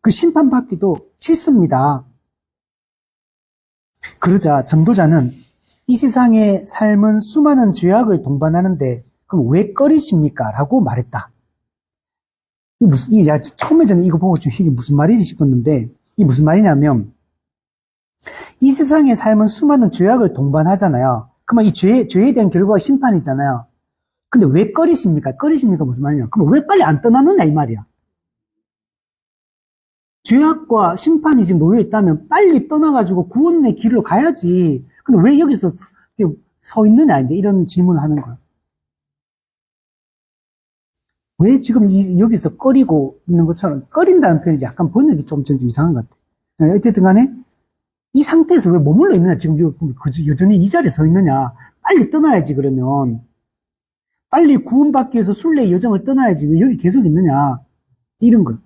그 심판받기도 싫습니다. 그러자 전도자는 이 세상의 삶은 수많은 죄악을 동반하는데 그럼 왜 꺼리십니까? 라고 말했다. 처음에 저는 이거 보고 좀 이게 무슨 말이지 싶었는데, 이게 무슨 말이냐면, 이 세상의 삶은 수많은 죄악을 동반하잖아요. 그러면 이 죄에 대한 결과가 심판이잖아요. 근데 왜 꺼리십니까? 꺼리십니까? 무슨 말이냐? 그럼 왜 빨리 안 떠나느냐? 이 말이야. 죄악과 심판이 지금 놓여 있다면 빨리 떠나가지고 구원의 길로 가야지. 근데 왜 여기서 서 있느냐? 이제 이런 질문을 하는 거야. 왜 지금 여기서 꺼리고 있는 것처럼, 꺼린다는 표현이 약간 번역이 좀 이상한 것 같아. 어쨌든 간에, 이 상태에서 왜 머물러 있느냐? 지금 여전히 이 자리에 서 있느냐? 빨리 떠나야지, 그러면. 빨리 구원받기 위해서 순례의 여정을 떠나야지. 왜 여기 계속 있느냐? 이런 거.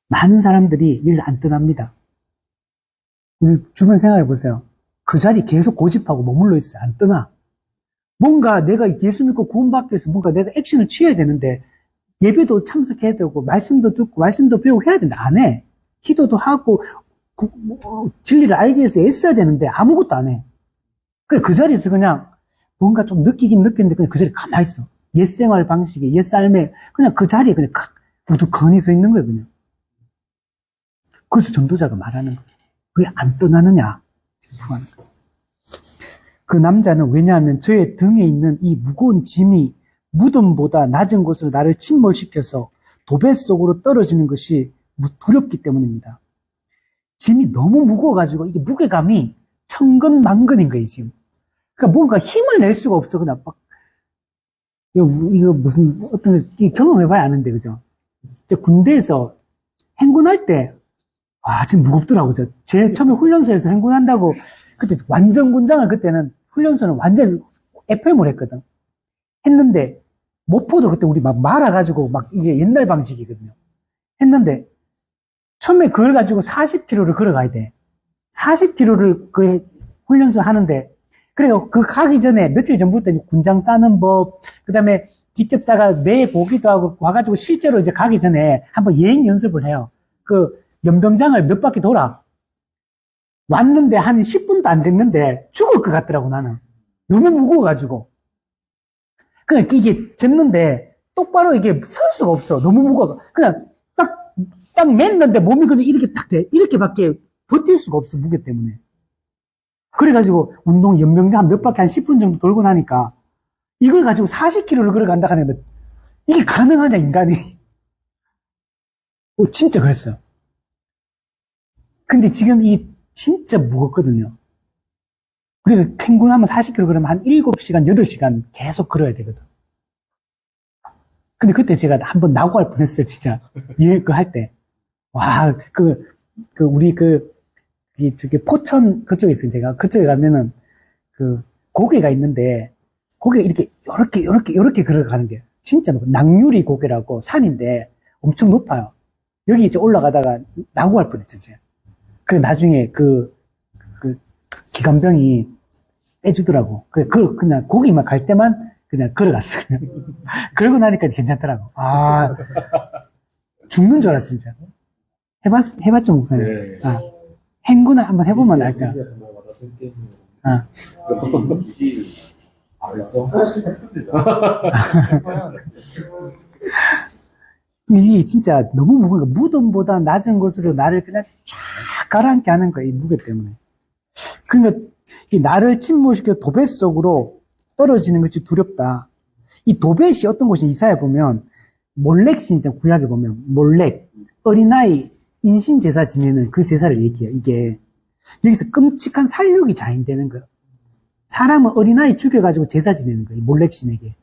많은 사람들이 여기서 안 떠납니다. 우리 주변 생각해 보세요. 그 자리 계속 고집하고 머물러 있어요. 안 떠나. 뭔가 내가 예수 믿고 구원받기 위해서 뭔가 내가 액션을 취해야 되는데, 예배도 참석해야 되고, 말씀도 듣고, 말씀도 배우고 해야 되는데, 안 해. 기도도 하고, 진리를 알기 위해서 애써야 되는데, 아무것도 안 해. 그 자리에서 그냥, 뭔가 좀 느끼긴 느꼈는데, 그냥 그 자리에 가만히 있어. 옛 생활 방식에, 옛 삶에, 그냥 그 자리에 그냥 우두커니 서 있는 거예요, 그냥. 그래서 전도자가 말하는 거예요. 왜 안 떠나느냐? 하는 거예요. 그 남자는 왜냐하면 저의 등에 있는 이 무거운 짐이 무덤보다 낮은 곳으로 나를 침몰시켜서 도배 속으로 떨어지는 것이 두렵기 때문입니다. 짐이 너무 무거워가지고 이게 무게감이 천근만근인 거예요, 지금. 그러니까 뭔가 힘을 낼 수가 없어. 그냥 막 이거 무슨 어떤 경험해봐야 아는데, 그죠? 군대에서 행군할 때 지금 무겁더라고. 제일 처음에 훈련소에서 행군한다고 그때 완전 군장을 그때는 훈련소는 완전 FM을 했거든. 했는데 목포도 그때 우리 막 말아가지고 막 이게 옛날 방식이거든요. 했는데 처음에 그걸 가지고 40km를 걸어가야 돼. 40km를 그 훈련소 하는데 그래요. 그 가기 전에 며칠 전부터 이제 군장 싸는 법, 그 다음에 직접 싸가 매 보기도 하고 와가지고 실제로 이제 가기 전에 한번 예행 연습을 해요. 그 연병장을 몇 바퀴 돌아. 왔는데 한 10분도 안 됐는데 죽을 것 같더라고, 나는. 너무 무거워가지고. 그러니까 이게 졌는데 똑바로 이게 설 수가 없어. 너무 무거워. 그냥 딱 맸는데 몸이 그냥 이렇게 딱 돼. 이렇게밖에 버틸 수가 없어, 무게 때문에. 그래가지고 운동 연병장 몇 바퀴 한 10분 정도 돌고 나니까 이걸 가지고 40km를 걸어간다 하는데 이게 가능하냐, 인간이. 진짜 그랬어요. 근데 지금 이 진짜 무겁거든요. 우리가 행군하면 40km 그러면 한 7시간, 8시간 계속 걸어야 되거든. 근데 그때 제가 한번 낙오할 뻔했어요, 진짜. 그 할 때. 와, 우리 저기 포천 그쪽에 있어요, 제가. 그쪽에 가면은 고개가 있는데, 고개가 이렇게 걸어가는 게 진짜 낙유리 고개라고 산인데 엄청 높아요. 여기 이제 올라가다가 낙오할 뻔했죠, 제가. 그래, 나중에 기관병이 빼주더라고. 그냥 거기만 갈 때만 그냥 걸어갔어, 그냥. 그러고 나니까 괜찮더라고. 죽는 줄 알았어, 진짜. 해봤죠, 목사님? 네. 행군을 한번 해보면 알까? 이게 진짜 너무 무거운 거야. 무덤보다 낮은 곳으로 나를 그냥 쫙 가라앉게 하는 거야, 이 무게 때문에. 그러니까 이 나를 침몰시켜 도배 속으로 떨어지는 것이 두렵다. 이 도벳이 어떤 곳이 이사야 보면 몰렉신이잖아. 구약에 보면 몰렉, 어린아이 인신 제사 지내는 그 제사를 얘기해요. 이게 여기서 끔찍한 살육이 자행되는 거예요. 사람은 어린아이 죽여가지고 제사 지내는 거예요. 몰렉신에게.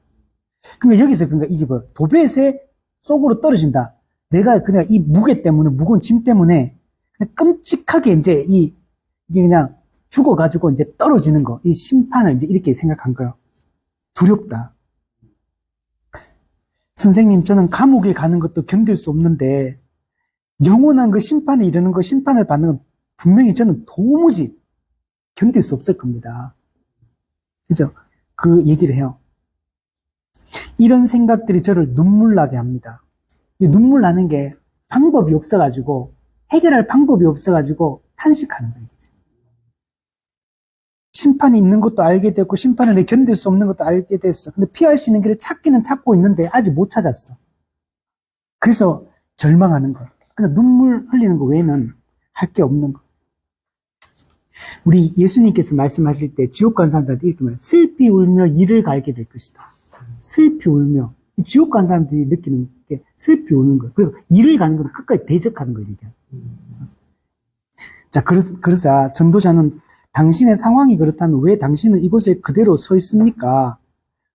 그러니까 여기서 이게 뭐 도벳의 속으로 떨어진다. 내가 그냥 이 무게 때문에, 무거운 짐 때문에 그냥 끔찍하게 이제 이게 그냥 죽어가지고 이제 떨어지는 거. 이 심판을 이제 이렇게 생각한 거예요. 두렵다. 선생님, 저는 감옥에 가는 것도 견딜 수 없는데 영원한 그 심판에 이르는 거, 심판을 받는 건 분명히 저는 도무지 견딜 수 없을 겁니다. 그래서 그 얘기를 해요. 이런 생각들이 저를 눈물 나게 합니다. 이 눈물 나는 게 방법이 없어가지고, 해결할 방법이 없어가지고 탄식하는 거예요. 심판이 있는 것도 알게 됐고, 심판을 내 견딜 수 없는 것도 알게 됐어. 근데 피할 수 있는 길을 찾기는 찾고 있는데 아직 못 찾았어. 그래서 절망하는 거야. 그래서 눈물 흘리는 거 외에는 할 게 없는 거. 우리 예수님께서 말씀하실 때 지옥 간 사람들한테 이렇게 말해요. 슬피 울며 이를 갈게 될 것이다. 슬피 울며. 지옥 간 사람들이 느끼는 게 슬피 우는 거예요. 그리고 이를 가는 건 끝까지 대적하는 거예요. 이게. 자, 그러자 전도자는 당신의 상황이 그렇다면 왜 당신은 이곳에 그대로 서 있습니까?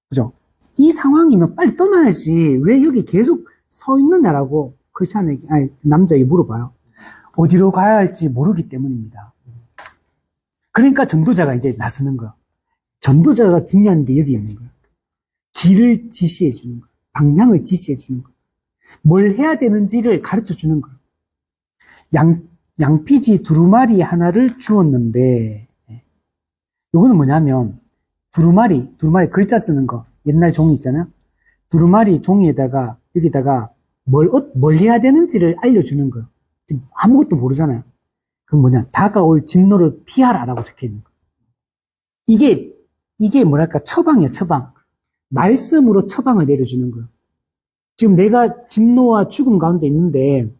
그죠? 이 상황이면 빨리 떠나야지. 왜 여기 계속 서 있느냐라고 크리스찬에게, 남자에게 물어봐요. 어디로 가야 할지 모르기 때문입니다. 그러니까 전도자가 이제 나서는 거야. 전도자가 중요한 게 여기 있는 거야. 길을 지시해 주는 거야. 방향을 지시해 주는 거야. 뭘 해야 되는지를 가르쳐 주는 거야. 양피지 두루마리 하나를 주었는데, 요거는 뭐냐면, 두루마리 글자 쓰는 거, 옛날 종이 있잖아요. 두루마리 종이에다가, 여기다가 뭘 해야 되는지를 알려주는 거예요. 지금 아무것도 모르잖아요. 그건 뭐냐, 다가올 진노를 피하라라고 적혀 있는 거예요. 이게 뭐랄까, 처방이에요, 처방. 말씀으로 처방을 내려주는 거예요. 지금 내가 진노와 죽음 가운데 있는데,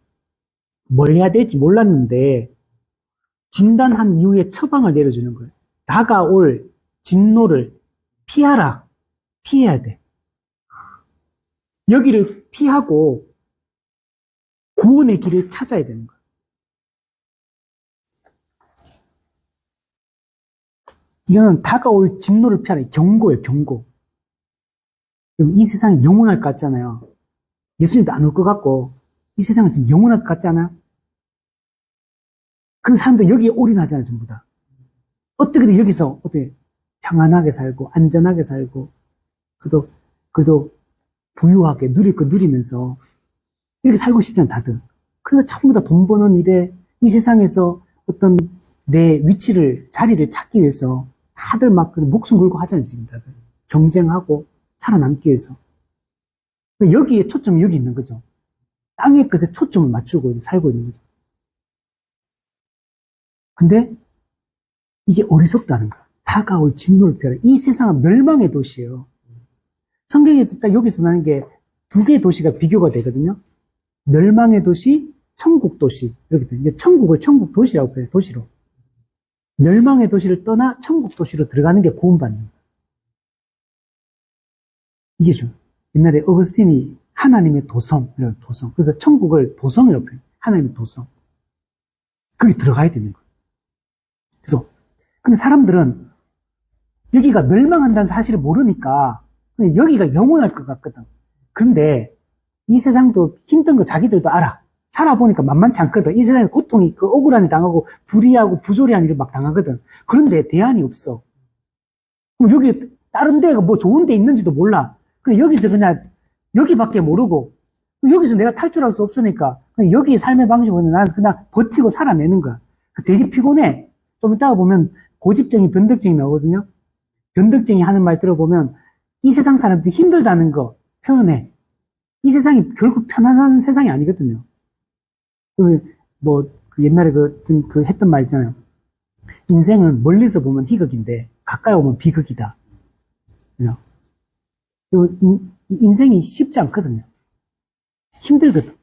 뭘 해야 될지 몰랐는데 진단한 이후에 처방을 내려주는 거예요. 다가올 진노를 피하라. 피해야 돼. 여기를 피하고 구원의 길을 찾아야 되는 거예요. 이거는 다가올 진노를 피하는 경고예요, 경고. 이 세상이 영원할 것 같잖아요. 예수님도 안 올 것 같고, 이 세상은 지금 영원할 것 같잖아요. 그 사람도 여기에 올인하잖아요, 전부 다. 어떻게든 여기서, 어떻게, 평안하게 살고, 안전하게 살고, 그래도 부유하게 누릴 거 누리면서, 이렇게 살고 싶잖아요, 다들. 그래서 전부 다 돈 버는 일에, 이 세상에서 어떤 내 위치를, 자리를 찾기 위해서, 다들 막 목숨 걸고 하잖아요, 지금 다들. 경쟁하고, 살아남기 위해서. 여기에 초점이 여기 있는 거죠. 땅의 것에 초점을 맞추고 이제 살고 있는 거죠. 근데 이게 어리석다는 거야. 다가올 진노를 피하라. 이 세상은 멸망의 도시예요. 성경에 딱 여기서 나는 게 두 개의 도시가 비교가 되거든요. 멸망의 도시, 천국 도시. 이렇게 표현해요. 천국을 천국 도시라고 표현해요. 도시로. 멸망의 도시를 떠나 천국 도시로 들어가는 게 구원받는 거예요. 이게 좀 옛날에 어거스틴이 하나님의 도성, 도성. 그래서 천국을 도성이라고 표현해요. 하나님의 도성. 거기 들어가야 되는 거예요. 그래서 근데 사람들은 여기가 멸망한다는 사실을 모르니까 그냥 여기가 영원할 것 같거든. 근데 이 세상도 힘든 거 자기들도 알아. 살아보니까 만만치 않거든. 이 세상에 고통이 그 억울한 일 당하고 불의하고 부조리한 일을 막 당하거든. 그런데 대안이 없어. 그럼 여기 다른 데가 뭐 좋은 데 있는지도 몰라. 그냥 여기서 그냥 여기밖에 모르고 여기서 내가 탈출할 수 없으니까 그냥 여기 삶의 방식으로 나는 그냥 버티고 살아내는 거야. 되게 피곤해. 좀 이따가 보면 고집쟁이, 변덕쟁이 나오거든요. 변덕쟁이 하는 말 들어보면 이 세상 사람들이 힘들다는 거 표현해. 이 세상이 결국 편안한 세상이 아니거든요. 뭐 옛날에 그 했던 말 있잖아요. 인생은 멀리서 보면 희극인데 가까이 오면 비극이다. 인생이 쉽지 않거든요. 힘들거든.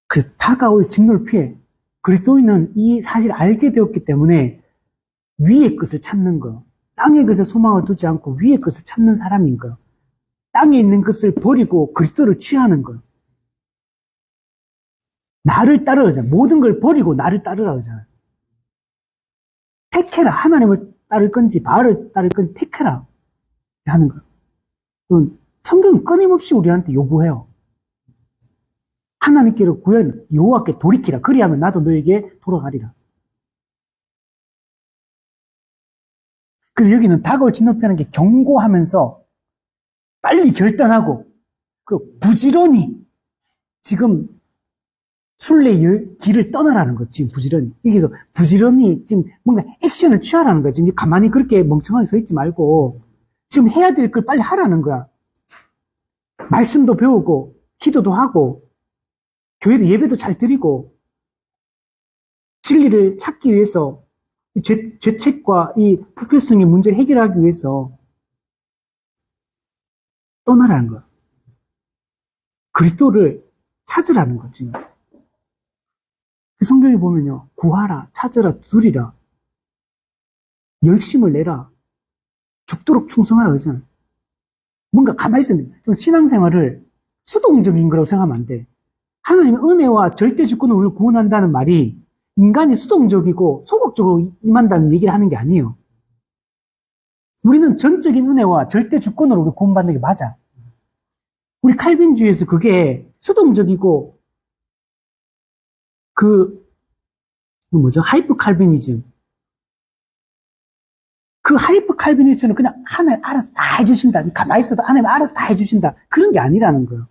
그 다가올 진노를 피해. 그리스도인은 이 사실을 알게 되었기 때문에 위의 것을 찾는 거. 땅의 것에 소망을 두지 않고 위의 것을 찾는 사람인 거. 땅에 있는 것을 버리고 그리스도를 취하는 거. 나를 따르라 그러잖아. 모든 걸 버리고 나를 따르라 그러잖아. 택해라. 하나님을 따를 건지 바알을 따를 건지 택해라 하는 거. 성경은 끊임없이 우리한테 요구해요. 하나님께로 구하라. 여호와께 돌이키라. 그리하면 나도 너에게 돌아가리라. 그래서 여기는 다가올 진노를 피하는 게 경고하면서 빨리 결단하고 그리고 부지런히 지금 순례의 길을 떠나라는 거. 지금 부지런히. 여기서 부지런히 지금 뭔가 액션을 취하라는 거야. 지금 가만히 그렇게 멍청하게 서 있지 말고 지금 해야 될 걸 빨리 하라는 거야. 말씀도 배우고 기도도 하고 교회도 예배도 잘 드리고 진리를 찾기 위해서 죄책과 이 부패성의 문제를 해결하기 위해서 떠나라는 거야. 그리스도를 찾으라는 거지. 성경에 보면요. 구하라, 찾으라, 두드리라. 열심을 내라. 죽도록 충성하라 그러잖아요. 뭔가 가만히 있으면 신앙생활을 수동적인 거라고 생각하면 안 돼. 하나님의 은혜와 절대 주권으로 우리를 구원한다는 말이 인간이 수동적이고 소극적으로 임한다는 얘기를 하는 게 아니에요. 우리는 전적인 은혜와 절대 주권으로 우리 구원받는 게 맞아. 우리 칼빈주의에서 그게 수동적이고 하이퍼 칼비니즘. 그 하이퍼 칼비니즘은 그냥 하나님 알아서 다 해주신다. 가만히 있어도 하나님 알아서 다 해주신다. 그런 게 아니라는 거예요.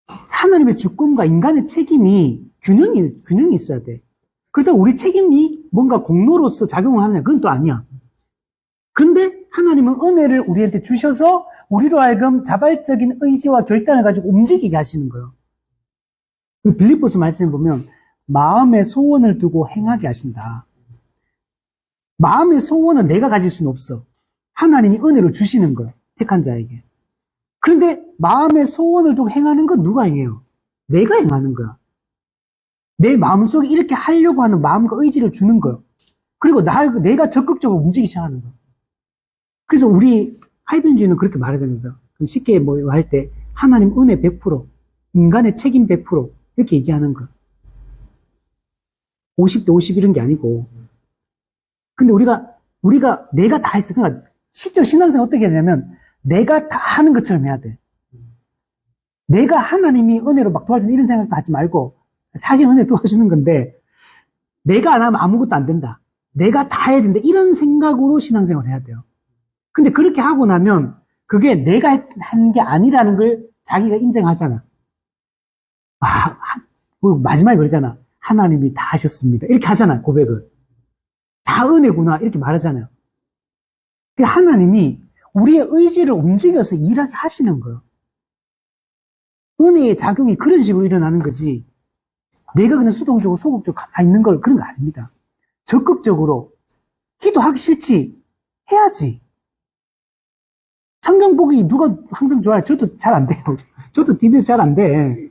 하나님의 주권과 인간의 책임이 균형이 있어야 돼. 그렇다고 우리 책임이 뭔가 공로로서 작용을 하느냐, 그건 또 아니야. 근데 하나님은 은혜를 우리한테 주셔서 우리로 하여금 자발적인 의지와 결단을 가지고 움직이게 하시는 거예요. 빌립보서 말씀을 보면 마음의 소원을 두고 행하게 하신다. 마음의 소원은 내가 가질 수는 없어. 하나님이 은혜를 주시는 거예요. 택한 자에게. 그런데 마음의 소원을 두고 행하는 건 누가 행해요? 내가 행하는 거야. 내 마음속에 이렇게 하려고 하는 마음과 의지를 주는 거예요. 그리고 내가 적극적으로 움직이기 시작하는 거예요. 그래서 우리 칼빈주의는 그렇게 말하잖아요. 쉽게 뭐 할 때 하나님 은혜 100%, 인간의 책임 100% 이렇게 얘기하는 거. 50대 50 이런 게 아니고. 근데 우리가 내가 다 했어. 그러니까 실제 신앙생활 어떻게 해야 되냐면 내가 다 하는 것처럼 해야 돼. 내가 하나님이 은혜로 막 도와주는 이런 생각도 하지 말고 사실 은혜 도와주는 건데 내가 안 하면 아무것도 안 된다. 내가 다 해야 된다. 이런 생각으로 신앙생활을 해야 돼요. 근데 그렇게 하고 나면 그게 내가 한 게 아니라는 걸 자기가 인정하잖아. 마지막에 그러잖아. 하나님이 다 하셨습니다. 이렇게 하잖아, 고백을. 다 은혜구나. 이렇게 말하잖아요. 하나님이 우리의 의지를 움직여서 일하게 하시는 거예요. 은혜의 작용이 그런 식으로 일어나는 거지. 내가 그냥 수동적으로 소극적으로 가만히 있는 걸 그런 거 아닙니다. 적극적으로 기도하기 싫지. 해야지. 성경 보기 누가 항상 좋아해? 저도 잘 안 돼요. 저도 TV에서 잘 안 돼.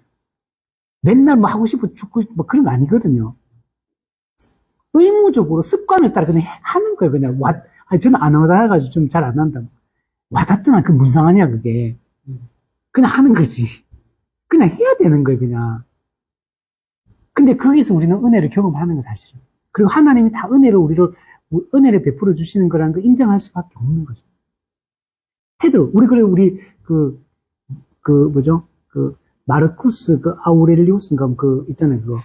맨날 뭐 하고 싶고 죽고 뭐 그런 거 아니거든요. 의무적으로 습관을 따라 그냥 하는 거예요. 그냥 저는 안 와닿아가지고 좀 잘 안 한다. 와닿더나 그 무슨 상관이야 그게. 그냥 하는 거지. 그냥 해야 되는 거예요 그냥. 근데 거기서 우리는 은혜를 경험하는 거 사실은. 그리고 하나님이 다 은혜를 베풀어 주시는 거라는 걸 인정할 수밖에 없는 거죠. 테드로 우리 마르쿠스 아우렐리우스인가 있잖아요.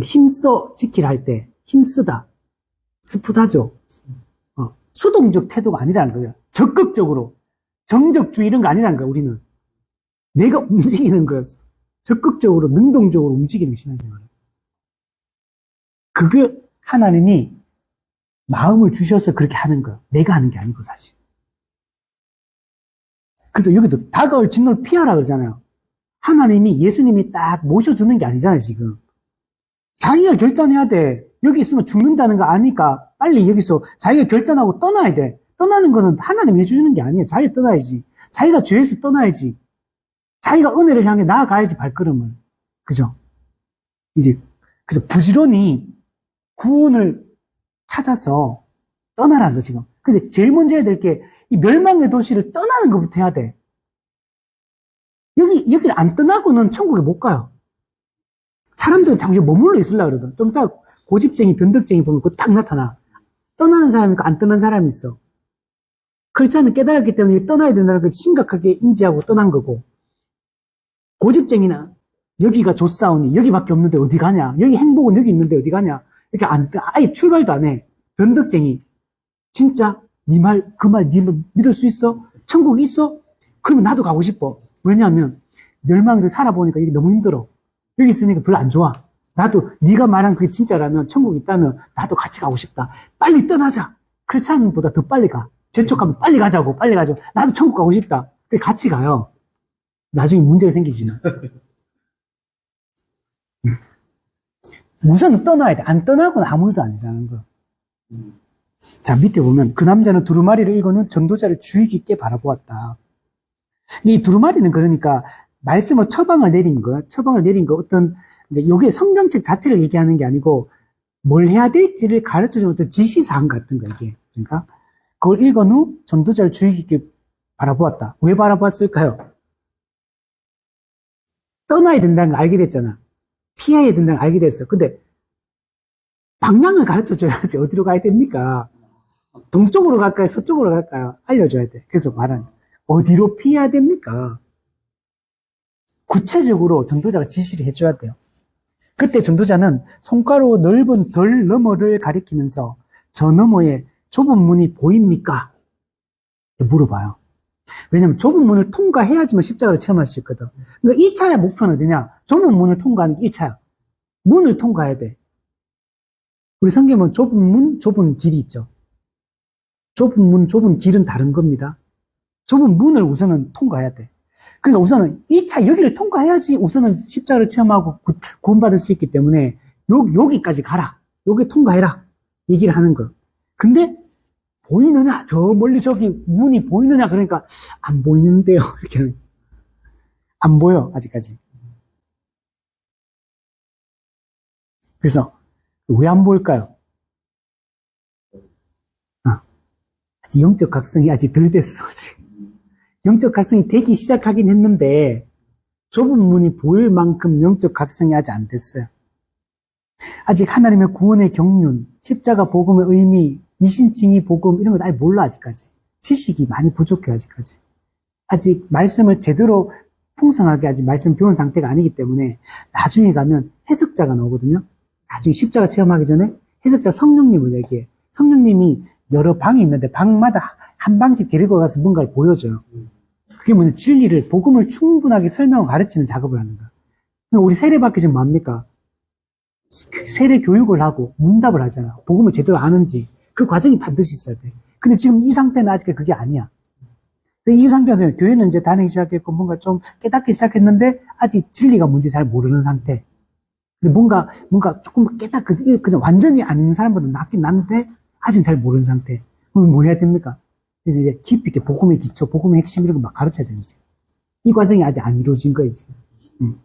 힘써 지키라 할 때 힘쓰다 스푸다죠. 수동적 태도가 아니라는 거예요. 적극적으로 정적주의 이런 거 아니라는 거예요. 우리는 내가 움직이는 거였어. 적극적으로 능동적으로 움직이는 신앙생활. 그게 하나님이 마음을 주셔서 그렇게 하는 거예요. 내가 하는 게 아니고 사실. 그래서 여기도 다가올 진노를 피하라 그러잖아요. 하나님이 예수님이 딱 모셔주는 게 아니잖아요 지금. 자기가 결단해야 돼. 여기 있으면 죽는다는 거 아니까 빨리 여기서 자기가 결단하고 떠나야 돼. 떠나는 거는 하나님이 해주는 게 아니에요. 자기가 떠나야지. 자기가 죄에서 떠나야지. 자기가 은혜를 향해 나아가야지 발걸음을. 그죠? 그래서 부지런히 구원을 찾아서 떠나라는 거 지금. 근데 제일 먼저 해야 될 게 이 멸망의 도시를 떠나는 것부터 해야 돼. 여기를 안 떠나고는 천국에 못 가요. 사람들은 잠시 머물러 있으려고 그러거든. 좀 이따 고집쟁이, 변덕쟁이 보면 그거 딱 나타나. 떠나는 사람이 있고 안 떠나는 사람이 있어. 크리스찬은 깨달았기 때문에 떠나야 된다는 걸 심각하게 인지하고 떠난 거고. 고집쟁이나 여기가 좋사오니 여기밖에 없는데 어디 가냐. 여기 행복은 여기 있는데 어디 가냐. 이렇게 아예 출발도 안 해. 변덕쟁이. 진짜 네 말 믿을 수 있어? 천국이 있어? 그러면 나도 가고 싶어. 왜냐하면 멸망에서 살아보니까 이게 너무 힘들어. 여기 있으니까 별로 안 좋아. 나도 네가 말한 그게 진짜라면 천국 있다면 나도 같이 가고 싶다. 빨리 떠나자. 크리스찬보다 더 빨리 가. 재촉하면 빨리 가자고. 나도 천국 가고 싶다. 같이 가요. 나중에 문제가 생기지만. 우선은 떠나야 돼. 안 떠나고는 아무 일도 아니라는 거. 자, 밑에 보면 그 남자는 두루마리를 읽어는 전도자를 주의 깊게 바라보았다. 이 두루마리는 그러니까 말씀으로 처방을 내린 거야. 요게 성경책 자체를 얘기하는 게 아니고 뭘 해야 될지를 가르쳐주는 어떤 지시사항 같은 거, 이게. 그러니까 그걸 읽은 후 전도자를 주의 깊게 바라보았다. 왜 바라보았을까요? 떠나야 된다는 걸 알게 됐잖아. 피해야 된다는 걸 알게 됐어. 근데 방향을 가르쳐줘야지. 어디로 가야 됩니까? 동쪽으로 갈까요? 서쪽으로 갈까요? 알려줘야 돼. 그래서 말하는 어디로 피해야 됩니까? 구체적으로 전도자가 지시를 해줘야 돼요. 그때 전도자는 손가락으로 넓은 덜 너머를 가리키면서 저 너머에 좁은 문이 보입니까? 물어봐요. 왜냐면 좁은 문을 통과해야지만 십자가를 체험할 수 있거든. 그러니까 1차의 목표는 어디냐? 좁은 문을 통과하는 게 1차야. 문을 통과해야 돼. 우리 성경은 좁은 문, 좁은 길이 있죠. 좁은 문, 좁은 길은 다른 겁니다. 좁은 문을 우선은 통과해야 돼. 그러니까 우선은 1차 여기를 통과해야지 우선은 십자가를 체험하고 구원받을 수 있기 때문에 여기까지 가라. 여기 통과해라. 얘기를 하는 거. 근데 보이느냐? 저 멀리 저기 문이 보이느냐? 그러니까 안 보이는데요. 이렇게 안 보여 아직까지. 그래서 왜 안 보일까요? 영적 각성이 아직 덜 됐어. 지금. 영적 각성이 되기 시작하긴 했는데 좁은 문이 보일 만큼 영적 각성이 아직 안 됐어요. 아직 하나님의 구원의 경륜, 십자가 복음의 의미, 이신칭의 복음 이런 거 아직 몰라 아직까지. 지식이 많이 부족해 아직까지. 아직 말씀을 제대로 풍성하게 아직 말씀 배운 상태가 아니기 때문에 나중에 가면 해석자가 나오거든요. 나중에 십자가 체험하기 전에 해석자 성령님을 얘기해. 성령님이 여러 방이 있는데 방마다 한 방씩 데리고 가서 뭔가를 보여줘요. 그게 뭐냐, 진리를, 복음을 충분하게 설명하고 가르치는 작업을 하는 거야. 우리 세례받기 전 뭡니까? 세례 교육을 하고 문답을 하잖아. 복음을 제대로 아는지. 그 과정이 반드시 있어야 돼. 근데 지금 이 상태는 아직 그게 아니야. 이 상태에서 교회는 이제 다니기 시작했고 뭔가 좀 깨닫기 시작했는데 아직 진리가 뭔지 잘 모르는 상태. 근데 뭔가 조금 그냥 완전히 아닌 사람보다 낫긴 낫는데 아직 잘 모르는 상태. 그럼 뭐 해야 됩니까? 그래서 이제 깊이 있게 복음의 기초, 복음의 핵심 이런 거 막 가르쳐야 되는지. 이 과정이 아직 안 이루어진 거예요, 지금.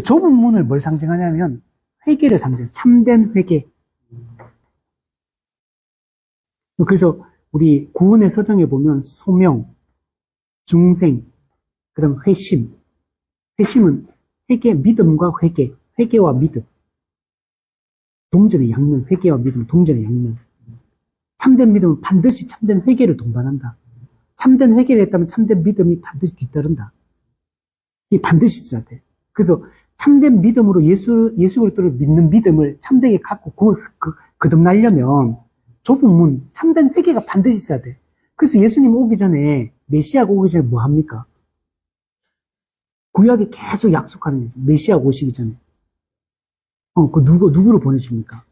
좁은 문을 뭘 상징하냐면 회개를 상징해. 참된 회개. 그래서 우리 구원의 서정에 보면 소명, 중생, 그 다음 회심. 회심은 회개, 믿음과 회개, 회개와 믿음. 동전의 양면, 회개와 믿음, 동전의 양면. 참된 믿음은 반드시 참된 회개를 동반한다. 참된 회개를 했다면 참된 믿음이 반드시 뒤따른다. 이게 반드시 있어야 돼. 그래서 참된 믿음으로 예수 그리스도를 믿는 믿음을 참되게 갖고 거듭나려면 좁은 문, 참된 회개가 반드시 있어야 돼. 그래서 예수님 오기 전에, 메시아가 오기 전에 뭐 합니까? 구약에 계속 약속하는 거죠. 메시아가 오시기 전에. 누구를 보내십니까?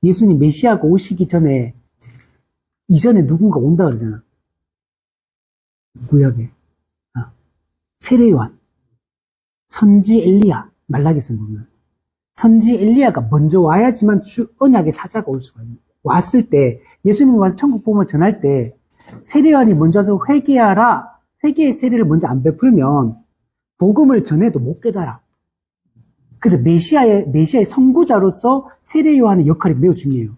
예수님 메시아가 오시기 전에, 이전에 누군가 온다 그러잖아. 구약에. 세례 요한, 선지 엘리야, 말라기서 보면. 선지 엘리야가 먼저 와야지만 언약의 사자가 올 수가 있는. 왔을 때, 예수님이 와서 천국 복음을 전할 때, 세례 요한이 먼저 와서 회개하라, 회개의 세례를 먼저 안 베풀면, 복음을 전해도 못 깨달아. 그래서 메시아의 선구자로서 세례 요한의 역할이 매우 중요해요.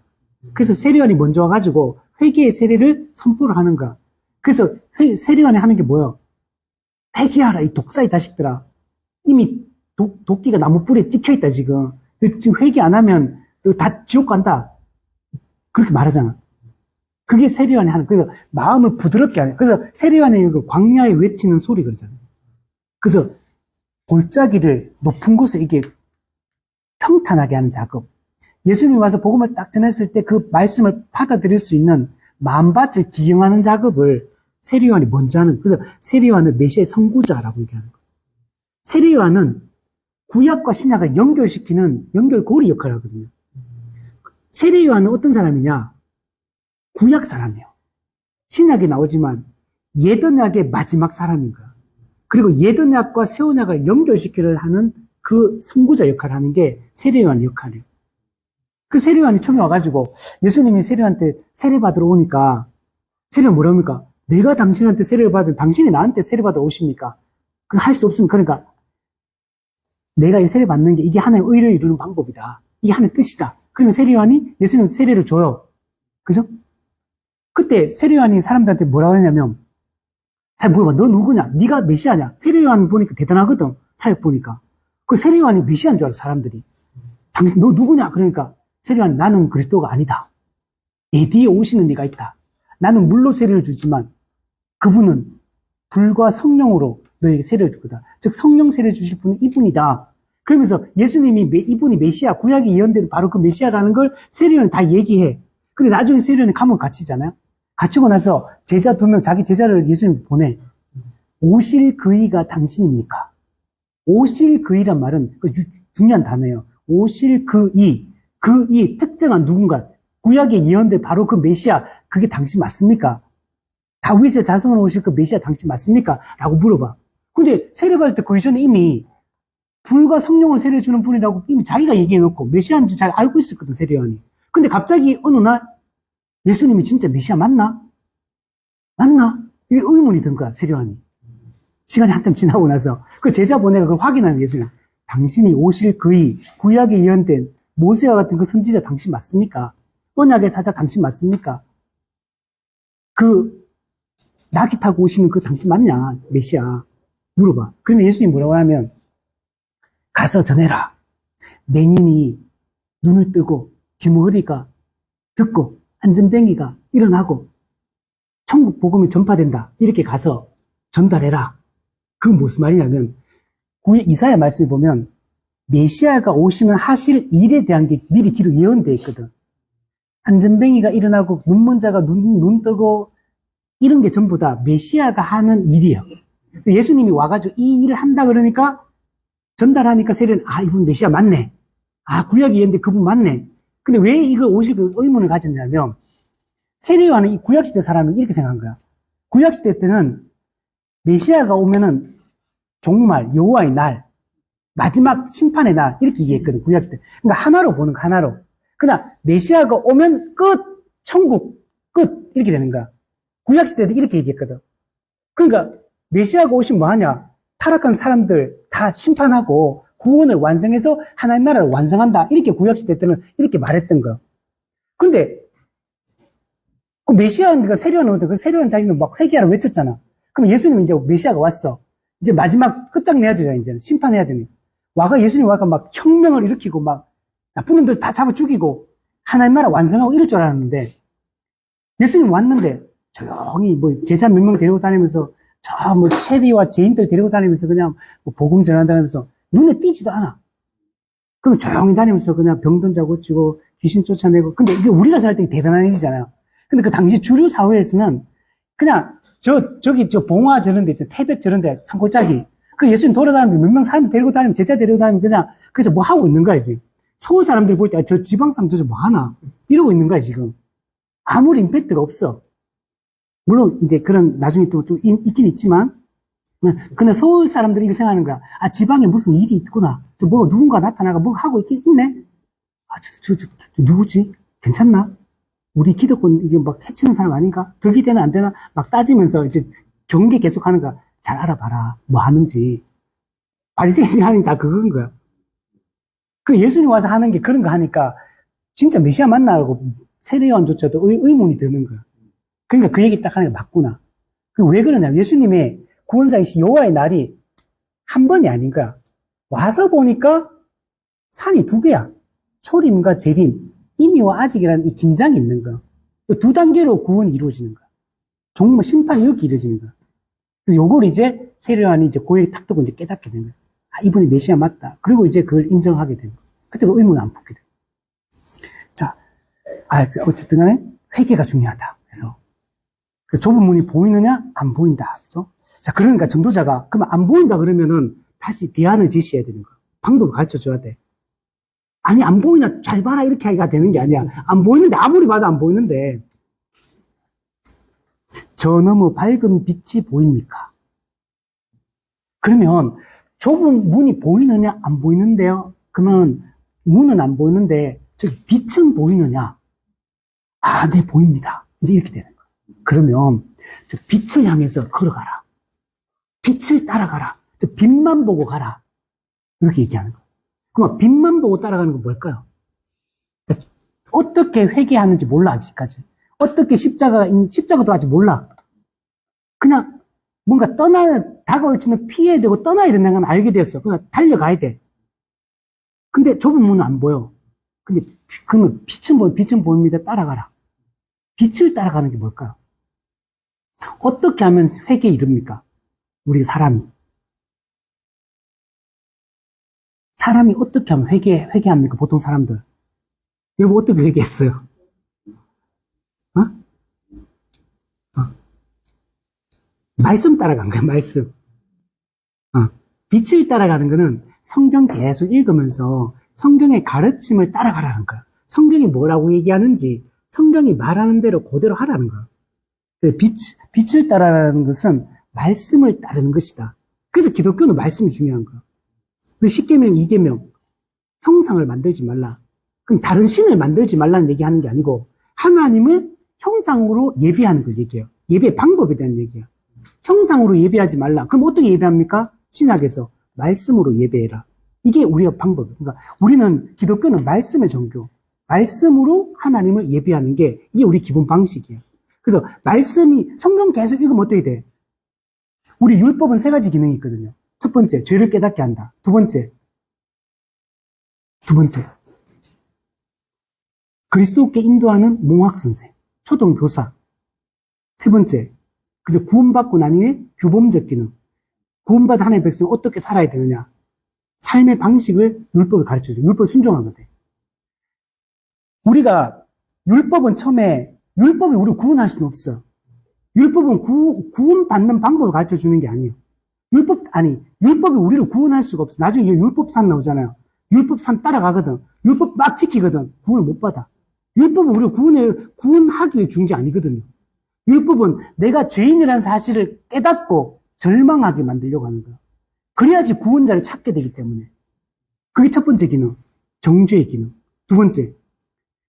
그래서 세례 요한이 먼저 와가지고 회개의 세례를 선포를 하는 거야. 그래서 세례 요한이 하는 게 뭐예요? 회개하라, 이 독사의 자식들아. 이미 도끼가 나무 뿔에 찍혀있다, 지금. 지금 회개 안 하면 다 지옥 간다. 그렇게 말하잖아. 그게 세례 요한이 하는, 그래서 마음을 부드럽게 하는. 그래서 세례 요한이 그 광야에 외치는 소리 그러잖아요. 그래서 골짜기를 높은 곳에 이게 평탄하게 하는 작업. 예수님이 와서 복음을 딱 전했을 때 그 말씀을 받아들일 수 있는 마음밭을 기경하는 작업을 세례 요한이 먼저 하는. 그래서 세례 요한을 메시아의 선구자라고 얘기하는 거예요. 세례 요한은 구약과 신약을 연결시키는 연결고리 역할을 하거든요. 세례 요한은 어떤 사람이냐? 구약 사람이에요. 신약이 나오지만 옛언약의 마지막 사람인 거야. 그리고 옛언약과 새언약을 연결시키려 하는 그 선구자 역할을 하는 게 세례 요한 역할이에요. 그 세례 요한이 처음에 와가지고 예수님이 세례 요한한테 세례 받으러 오니까 세례 요한 뭐라 합니까? 내가 당신한테 세례를 받은 당신이 나한테 세례 받으러 오십니까? 그거 할 수 없으면 그러니까 내가 이 세례 받는 게 이게 하나의 의를 이루는 방법이다. 이게 하나의 뜻이다. 그러면 세례 요한이 예수님 세례를 줘요. 그죠? 그때 세례 요한이 사람들한테 뭐라 그러냐면 잘 물어봐. 너 누구냐? 네가 메시아냐? 세례 요한 보니까 대단하거든. 사역 보니까. 그 세례 요한이 메시아인 줄 알았어, 사람들이. 당신 너 누구냐? 그러니까 세례 요한 나는 그리스도가 아니다. 내 뒤에 오시는 이가 있다. 나는 물로 세례를 주지만 그분은 불과 성령으로 너에게 세례를 줄 거다. 즉 성령 세례 주실 분은 이분이다. 그러면서 예수님이 이분이 메시아, 구약이 예언된 바로 그 메시아라는 걸 세례 요한이 다 얘기해. 근데 나중에 세례 요한이 감옥 갇히잖아요. 갇히고 나서 제자 2명, 자기 제자를 예수님 보내. 오실 그이가 당신입니까? 오실 그이란 말은 중요한 단어예요. 오실 그이, 특정한 누군가, 구약에 예언된 바로 그 메시아, 그게 당신 맞습니까? 다윗의 자손으로 오실 그 메시아 당신 맞습니까? 라고 물어봐. 근데 세례받을 때 그 이전에 이미 불과 성령을 세례주는 분이라고 이미 자기가 얘기해놓고 메시아인지 잘 알고 있었거든, 세례요한이. 근데 갑자기 어느 날 예수님이 진짜 메시아 맞나? 이게 의문이 든 거야, 세례요한이. 시간이 한참 지나고 나서 그 제자 보내가 그걸 확인하는 예수님. 당신이 오실 그이, 구약에 예언된 모세와 같은 그 선지자 당신 맞습니까? 언약의 사자 당신 맞습니까? 그 나귀 타고 오시는 그 당신 맞냐? 메시아. 물어봐. 그러면 예수님이 뭐라고 하면 가서 전해라. 맹인이 눈을 뜨고 귀머거리가 듣고 안전뱅이가 일어나고 천국 복음이 전파된다. 이렇게 가서 전달해라. 그건 무슨 말이냐면 이사야 말씀을 보면 메시아가 오시면 하실 일에 대한 게 미리 뒤로 예언되어 있거든. 안전뱅이가 일어나고 눈먼 자가 눈 뜨고 이런 게 전부 다 메시아가 하는 일이에요. 예수님이 와가지고 이 일을 한다 그러니까 전달하니까 세례는 이분 메시아 맞네. 구약이 예언인데 그분 맞네. 근데 왜 이걸 오실 그 의문을 가졌냐면 세례요한은 이 구약시대 사람이 이렇게 생각한 거야. 구약시대 때는 메시아가 오면은 종말, 여호와의 날, 마지막 심판의 날 이렇게 얘기했거든. 구약시대. 그러니까 하나로 보는 거 하나로. 그냥 메시아가 오면 끝, 천국 끝 이렇게 되는 거야. 구약시대도 이렇게 얘기했거든. 그러니까 메시아가 오시면 뭐하냐? 타락한 사람들 다 심판하고 구원을 완성해서 하나님 나라를 완성한다. 이렇게 구약시대 때는 이렇게 말했던 거야. 근데 그 메시아가 세례요한 오는데 그 세례요한 자신은 막 회개하라 외쳤잖아. 그럼 예수님은 이제 메시아가 왔어. 이제 마지막 끝장내야 되잖아. 이제 심판해야 되니. 예수님 와가 막 혁명을 일으키고 막 나쁜 놈들 다 잡아 죽이고 하나님 나라 완성하고 이럴 줄 알았는데 예수님 왔는데 조용히 뭐 제자 몇 명 데리고 다니면서 저 뭐 체리와 죄인들 데리고 다니면서 그냥 뭐 복음 전한다면서 눈에 띄지도 않아. 그럼 조용히 다니면서 그냥 병든 자 고치고 귀신 쫓아내고. 근데 이게 우리가 생각할 때 대단한 일이잖아요. 근데 그 당시 주류 사회에서는 그냥 저기 봉화 저런 데 있죠. 태백 저런 데 산골짜기. 그 예수님 돌아다니면 몇 명 사람 데리고 다니면 제자 데리고 다니면 그냥 그래서 뭐 하고 있는 거야 지금. 서울 사람들이 볼 때 저 지방 사람들 뭐 하나 이러고 있는 거야 지금. 아무리 임팩트가 없어. 물론 이제 그런 나중에 또 좀 있긴 있지만 근데 서울 사람들이 이렇게 생각하는 거야. 지방에 무슨 일이 있구나. 뭐 누군가 나타나가 뭐 하고 있네. 저 누구지? 괜찮나? 우리 기득권 이게 막 해치는 사람 아닌가? 득이 되나 안 되나? 막 따지면서 이제 경계 계속 하는 거야. 잘 알아봐라. 뭐 하는지. 바리새인이 하는 게 다 그건 거야. 그 예수님 와서 하는 게 그런 거 하니까 진짜 메시아 맞나라고 세례요한조차도 의문이 드는 거야. 그러니까 그 얘기 딱 하는 게 맞구나. 왜 그러냐면 예수님의 구원사이신 여호와의 날이 한 번이 아닌 거야. 와서 보니까 산이 두 개야. 초림과 재림, 이미와 아직이라는 이 긴장이 있는 거야. 두 단계로 구원이 이루어지는 거야. 정말 심판이 이렇게 이루어지는 거야. 그래서 요걸 이제 세례요한이 이제 고백이 탁 뜨고 이제 깨닫게 된 거야. 이분이 메시아 맞다. 그리고 이제 그걸 인정하게 된 거야. 그때 의문 안 품게 돼. 자, 어쨌든 간에 회개가 중요하다. 그래서 그 좁은 문이 보이느냐? 안 보인다. 그죠? 자, 그러니까 전도자가 그러면 안 보인다 그러면은 다시 대안을 제시해야 되는 거야. 방법을 가르쳐 줘야 돼. 안 보이나 잘 봐라 이렇게 하기가 되는 게 아니야. 안 보이는데 아무리 봐도 안 보이는데 저 너무 밝은 빛이 보입니까? 그러면 좁은 문이 보이느냐 안 보이는데요? 그러면 문은 안 보이는데 저기 빛은 보이느냐? 네 보입니다. 이제 이렇게 되는 거야. 그러면 저 빛을 향해서 걸어가라. 빛을 따라가라. 저 빛만 보고 가라. 이렇게 얘기하는 거야. 그럼 빛만 보고 따라가는 건 뭘까요? 어떻게 회개하는지 몰라 아직까지. 어떻게 십자가도 아직 몰라. 그냥 뭔가 다가올지는 피해야 되고 떠나야 된다는 건 알게 됐어. 그냥 달려가야 돼. 근데 좁은 문은 안 보여. 근데 그러면 빛은 보입니다. 따라가라. 빛을 따라가는 게 뭘까요? 어떻게 하면 회개에 이릅니까? 우리 사람이 어떻게 하면 회개합니까? 보통 사람들. 여러분 어떻게 회개했어요? 말씀 따라간 거야, 말씀. 빛을 따라가는 거는 성경 계속 읽으면서 성경의 가르침을 따라가라는 거야. 성경이 뭐라고 얘기하는지 성경이 말하는 대로 그대로 하라는 거야. 빛을 따라가는 것은 말씀을 따르는 것이다. 그래서 기독교는 말씀이 중요한 거야. 십계명, 2계명 형상을 만들지 말라. 그럼 다른 신을 만들지 말라는 얘기하는 게 아니고 하나님을 형상으로 예배하는 걸 얘기해요. 예배의 방법에 대한 얘기야. 형상으로 예배하지 말라. 그럼 어떻게 예배합니까? 신약에서 말씀으로 예배해라. 이게 우리의 방법. 그러니까 우리는 기독교는 말씀의 종교. 말씀으로 하나님을 예비하는 게 이게 우리 기본 방식이에요. 그래서 말씀이 성경 계속 읽으면 어떻게 돼? 우리 율법은 세 가지 기능이 있거든요. 첫 번째, 죄를 깨닫게 한다. 두 번째, 그리스도께 인도하는 몽학 선생, 초등 교사. 세 번째, 근데 구원받고 난 후에 규범적 기능. 구원받은 하나님의 백성은 어떻게 살아야 되느냐. 삶의 방식을 율법이 가르쳐줘. 율법을 순종하거든. 우리가 율법은 처음에 율법이 우리를 구원할 수는 없어. 율법은 구원받는 방법을 가르쳐 주는 게 아니에요. 율법이 우리를 구원할 수가 없어. 나중에 율법산 나오잖아요. 율법산 따라가거든. 율법 막 지키거든. 구원을 못 받아. 율법은 우리를 구원하기 위해 준 게 아니거든요. 율법은 내가 죄인이라는 사실을 깨닫고 절망하게 만들려고 하는 거야. 그래야지 구원자를 찾게 되기 때문에. 그게 첫 번째 기능. 정죄의 기능. 두 번째.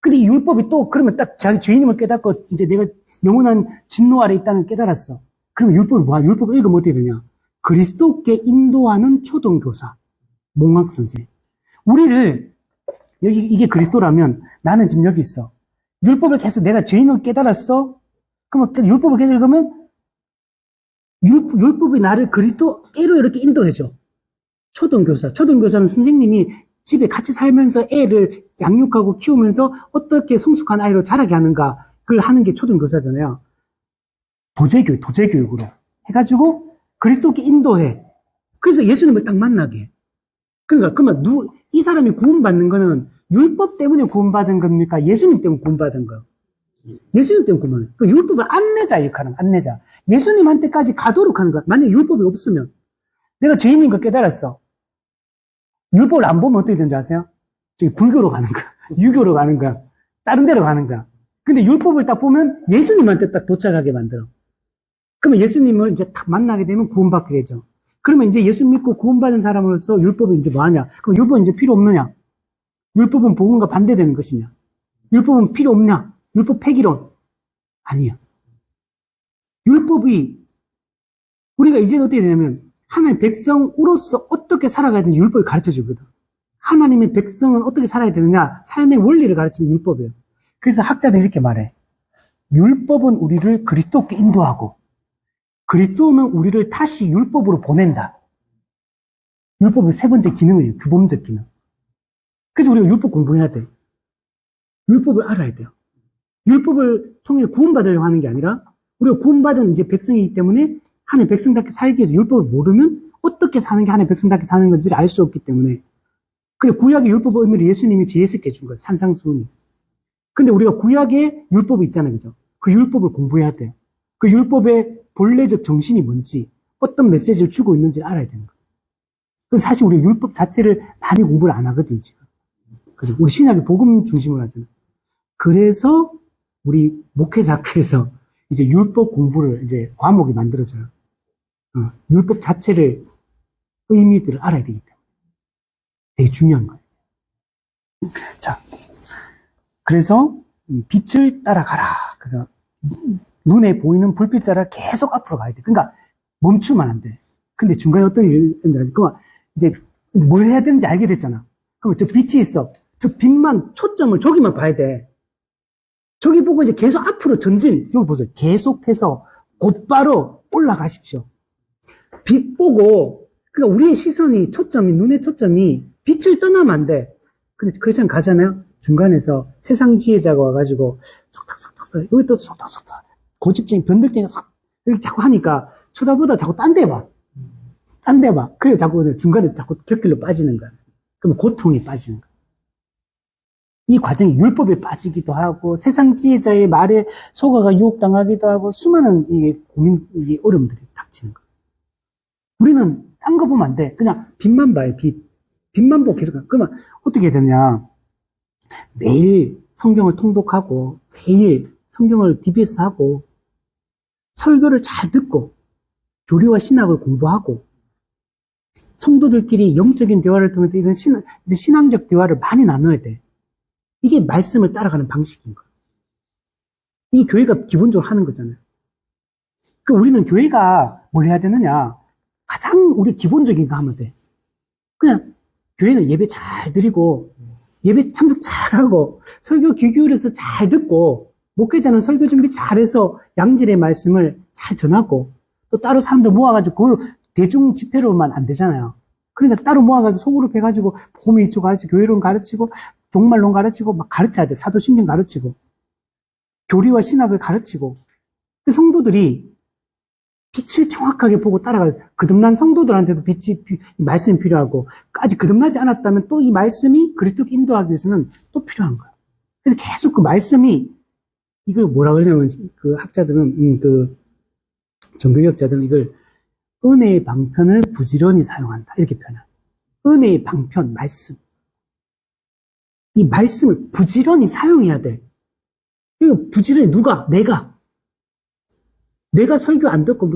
근데 이 율법이 또 그러면 딱 자기 죄인임을 깨닫고 이제 내가 영원한 진노 아래 있다는 걸 깨달았어. 그러면 율법이 뭐야? 율법을 읽으면 어떻게 되냐? 그리스도께 인도하는 초등교사. 몽학 선생. 우리를 이게 그리스도라면 나는 지금 여기 있어. 율법을 계속 내가 죄인을 깨달았어? 그러면 율법을 계속 읽으면 율법이 나를 그리스도께로 이렇게 인도해줘. 초등교사는 선생님이 집에 같이 살면서 애를 양육하고 키우면서 어떻게 성숙한 아이로 자라게 하는가, 그걸 하는 게 초등교사잖아요. 도제교육으로 해가지고 그리스도께 인도해. 그래서 예수님을 딱 만나게 해. 그러면 이 사람이 구원받는 거는 율법 때문에 구원받은 겁니까? 예수님 때문에 구원받은 거? 예수님 때문에 구원받은 거. 그 율법은 안내자 역할은 안내자. 예수님한테까지 가도록 하는 거야. 만약에 율법이 없으면 내가 죄인인 거 깨달았어. 율법을 안 보면 어떻게 되는지 아세요? 저기 불교로 가는 거야. 유교로 가는 거야. 다른 데로 가는 거야. 근데 율법을 딱 보면 예수님한테 딱 도착하게 만들어. 그러면 예수님을 이제 딱 만나게 되면 구원받게 되죠. 그러면 이제 예수 믿고 구원받은 사람으로서 율법이 이제 뭐 하냐? 그럼 율법은 이제 필요 없느냐? 율법은 복음과 반대되는 것이냐? 율법은 필요 없냐? 율법 폐기론? 아니야. 율법이 우리가 이제 어떻게 되냐면 하나님의 백성으로서 어떻게 살아가야 되는지 율법이 가르쳐 주거든. 하나님의 백성은 어떻게 살아야 되느냐? 삶의 원리를 가르치는 율법이에요. 그래서 학자들이 이렇게 말해. 율법은 우리를 그리스도께 인도하고 그리스도는 우리를 다시 율법으로 보낸다. 율법의 세 번째 기능이에요. 규범적 기능. 그래서 우리가 율법 공부해야 돼. 율법을 알아야 돼요. 율법을 통해 구원받으려고 하는 게 아니라 우리가 구원받은 이제 백성이기 때문에 하나님의 백성답게 살기 위해서 율법을 모르면 어떻게 사는 게 하나님의 백성답게 사는 건지를 알 수 없기 때문에 그 구약의 율법 의미를 예수님이 재해석해 준 거예요. 산상수훈이. 근데 우리가 구약의 율법이 있잖아요. 그죠? 그 율법을 공부해야 돼요. 그 율법의 본래적 정신이 뭔지 어떤 메시지를 주고 있는지를 알아야 되는 거예요. 그래서 사실 우리 율법 자체를 많이 공부를 안 하거든 지금. 그죠? 우리 신약이 복음 중심으로 하잖아요. 그래서 우리 목회자학교에서 이제 율법 공부를 이제 과목이 만들어져요. 율법 자체를 의미들을 알아야 되기 때문에 되게 중요한 거예요. 자, 그래서 빛을 따라가라. 그래서 눈에 보이는 불빛 따라 계속 앞으로 가야 돼. 그러니까 멈추면 안 돼. 근데 중간에 어떤 일이 있는지 그만 이제 뭘 해야 되는지 알게 됐잖아. 그럼 저 빛이 있어. 저 빛만 초점을 저기만 봐야 돼. 저기 보고 이제 계속 앞으로 전진. 여기 보세요. 계속해서 곧바로 올라가십시오. 빛 보고 그러니까 우리의 시선이 눈의 초점이 빛을 떠나면 안 돼. 근데 그렇지 가잖아요. 중간에서 세상 지혜자가 와가지고 속닥속닥 여기 또 속닥속닥 고집쟁이 변덕쟁이 속 이렇게 자꾸 하니까 쳐다보다 자꾸 딴 데 봐. 딴 데 봐. 그래서 자꾸 중간에 자꾸 곁길로 빠지는 거야. 그러면 고통이 빠지는 거야. 이 과정이 율법에 빠지기도 하고 세상 지혜자의 말에 속아가 유혹당하기도 하고 수많은 이게 어려움들이 닥치는 거야. 우리는 딴 거 보면 안 돼. 그냥 빛만 봐요. 빛만 보고 계속 가. 그러면 어떻게 되냐? 매일 성경을 통독하고 매일 성경을 DBS 하고 설교를 잘 듣고 교리와 신학을 공부하고 성도들끼리 영적인 대화를 통해서 이런 신앙적 대화를 많이 나눠야 돼. 이게 말씀을 따라가는 방식인 거야. 이 교회가 기본적으로 하는 거잖아요. 그 우리는 교회가 뭘 해야 되느냐? 가장 우리 기본적인 거 하면 돼. 그냥 교회는 예배 잘 드리고, 예배 참석 잘하고, 설교 귀 기울여서 잘 듣고, 목회자는 설교 준비 잘해서 양질의 말씀을 잘 전하고, 또 따로 사람들 모아가지고 그걸 대중 집회로만 안 되잖아요. 그러니까 따로 모아가지고 소그룹 해가지고 복음의 이쪽 가르치고 교회론 가르치고 종말론 가르치고 막 가르쳐야 돼. 사도신경 가르치고 교리와 신학을 가르치고 그 성도들이 빛을 정확하게 보고 따라갈 거듭난 성도들한테도 이 말씀이 필요하고 아직 거듭나지 않았다면 또 이 말씀이 그리스도께 인도하기 위해서는 또 필요한 거예요. 그래서 계속 그 말씀이 이걸 뭐라 그러냐면 그 학자들은 그 종교개혁자들은 이걸 은혜의 방편을 부지런히 사용한다. 이렇게 표현해요. 은혜의 방편, 말씀. 이 말씀을 부지런히 사용해야 돼. 이거 부지런히 누가? 내가 설교 안 듣고,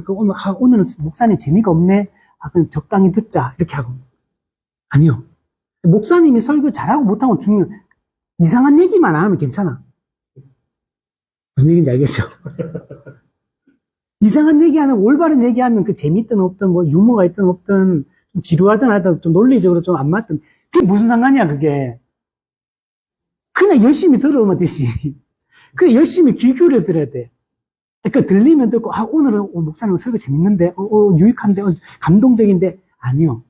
오늘은 목사님 재미가 없네. 그냥 적당히 듣자. 이렇게 하고. 아니요. 목사님이 설교 잘하고 못하고 중요해. 이상한 얘기만 안 하면 괜찮아. 무슨 얘기인지 알겠죠? 이상한 얘기하는, 올바른 얘기하면 그 재밌든 없든, 뭐, 유머가 있든 없든, 좀 지루하든 하든, 좀 논리적으로 좀 안 맞든, 그게 무슨 상관이야, 그게. 그냥 열심히 들어오면 되지. 그냥 열심히 귀 기울여 들어야 돼. 그 들리면 듣고, 오늘은 목사님 설교 재밌는데, 유익한데, 감동적인데, 아니요.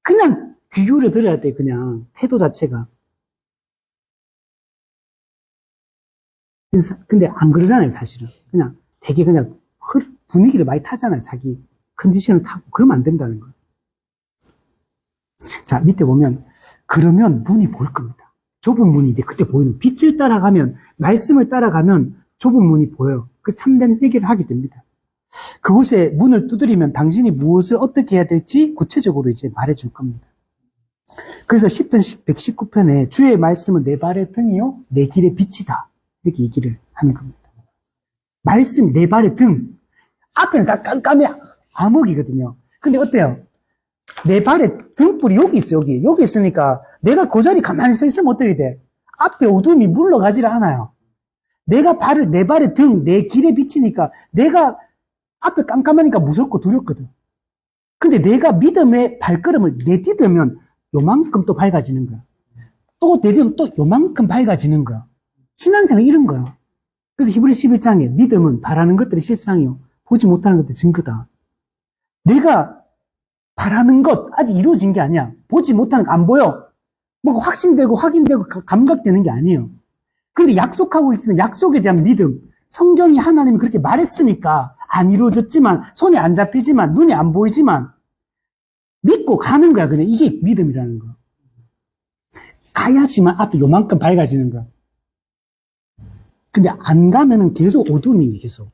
그냥 귀 기울여 들어야 돼, 그냥. 태도 자체가. 근데 안 그러잖아요, 사실은. 그냥 되게 그냥 분위기를 많이 타잖아요. 자기 컨디션을 타고. 그러면 안 된다는 거예요. 자, 밑에 보면, 그러면 문이 보일 겁니다. 좁은 문이 이제 그때 보이는, 빛을 따라가면, 말씀을 따라가면 좁은 문이 보여요. 그래서 참된 회개를 하게 됩니다. 그곳에 문을 두드리면 당신이 무엇을 어떻게 해야 될지 구체적으로 이제 말해줄 겁니다. 그래서 10편 119편에 주의 말씀은 내 발의 등이요, 내 길의 빛이다. 이렇게 얘기를 하는 겁니다. 말씀, 내 발의 등. 앞에는 다 깜깜해 암흑이거든요. 근데 어때요? 내 발에 등불이 여기 있어, 여기. 여기 있으니까 내가 그 자리 가만히 서 있으면 어떻게 돼? 앞에 어둠이 물러가지를 않아요. 내 발의 등, 내 길에 비치니까 내가 앞에 깜깜하니까 무섭고 두렵거든. 근데 내가 믿음의 발걸음을 내딛으면 요만큼 또 밝아지는 거야. 또 내딛으면 또 요만큼 밝아지는 거야. 신앙생활 이런 거야. 그래서 히브리서 11장에 믿음은 바라는 것들이 실상이요, 보지 못하는 것들이 증거다. 내가 바라는 것 아직 이루어진 게 아니야. 보지 못하는 거 안 보여. 뭐 확신되고 확인되고 감각되는 게 아니에요. 근데 약속하고 있는 약속에 대한 믿음, 성경이 하나님이 그렇게 말했으니까 안 이루어졌지만, 손이 안 잡히지만, 눈이 안 보이지만 믿고 가는 거야. 그냥 이게 믿음이라는 거. 가야지만 앞에 요만큼 밝아지는 거야. 근데 안 가면은 계속 어둠이 계속.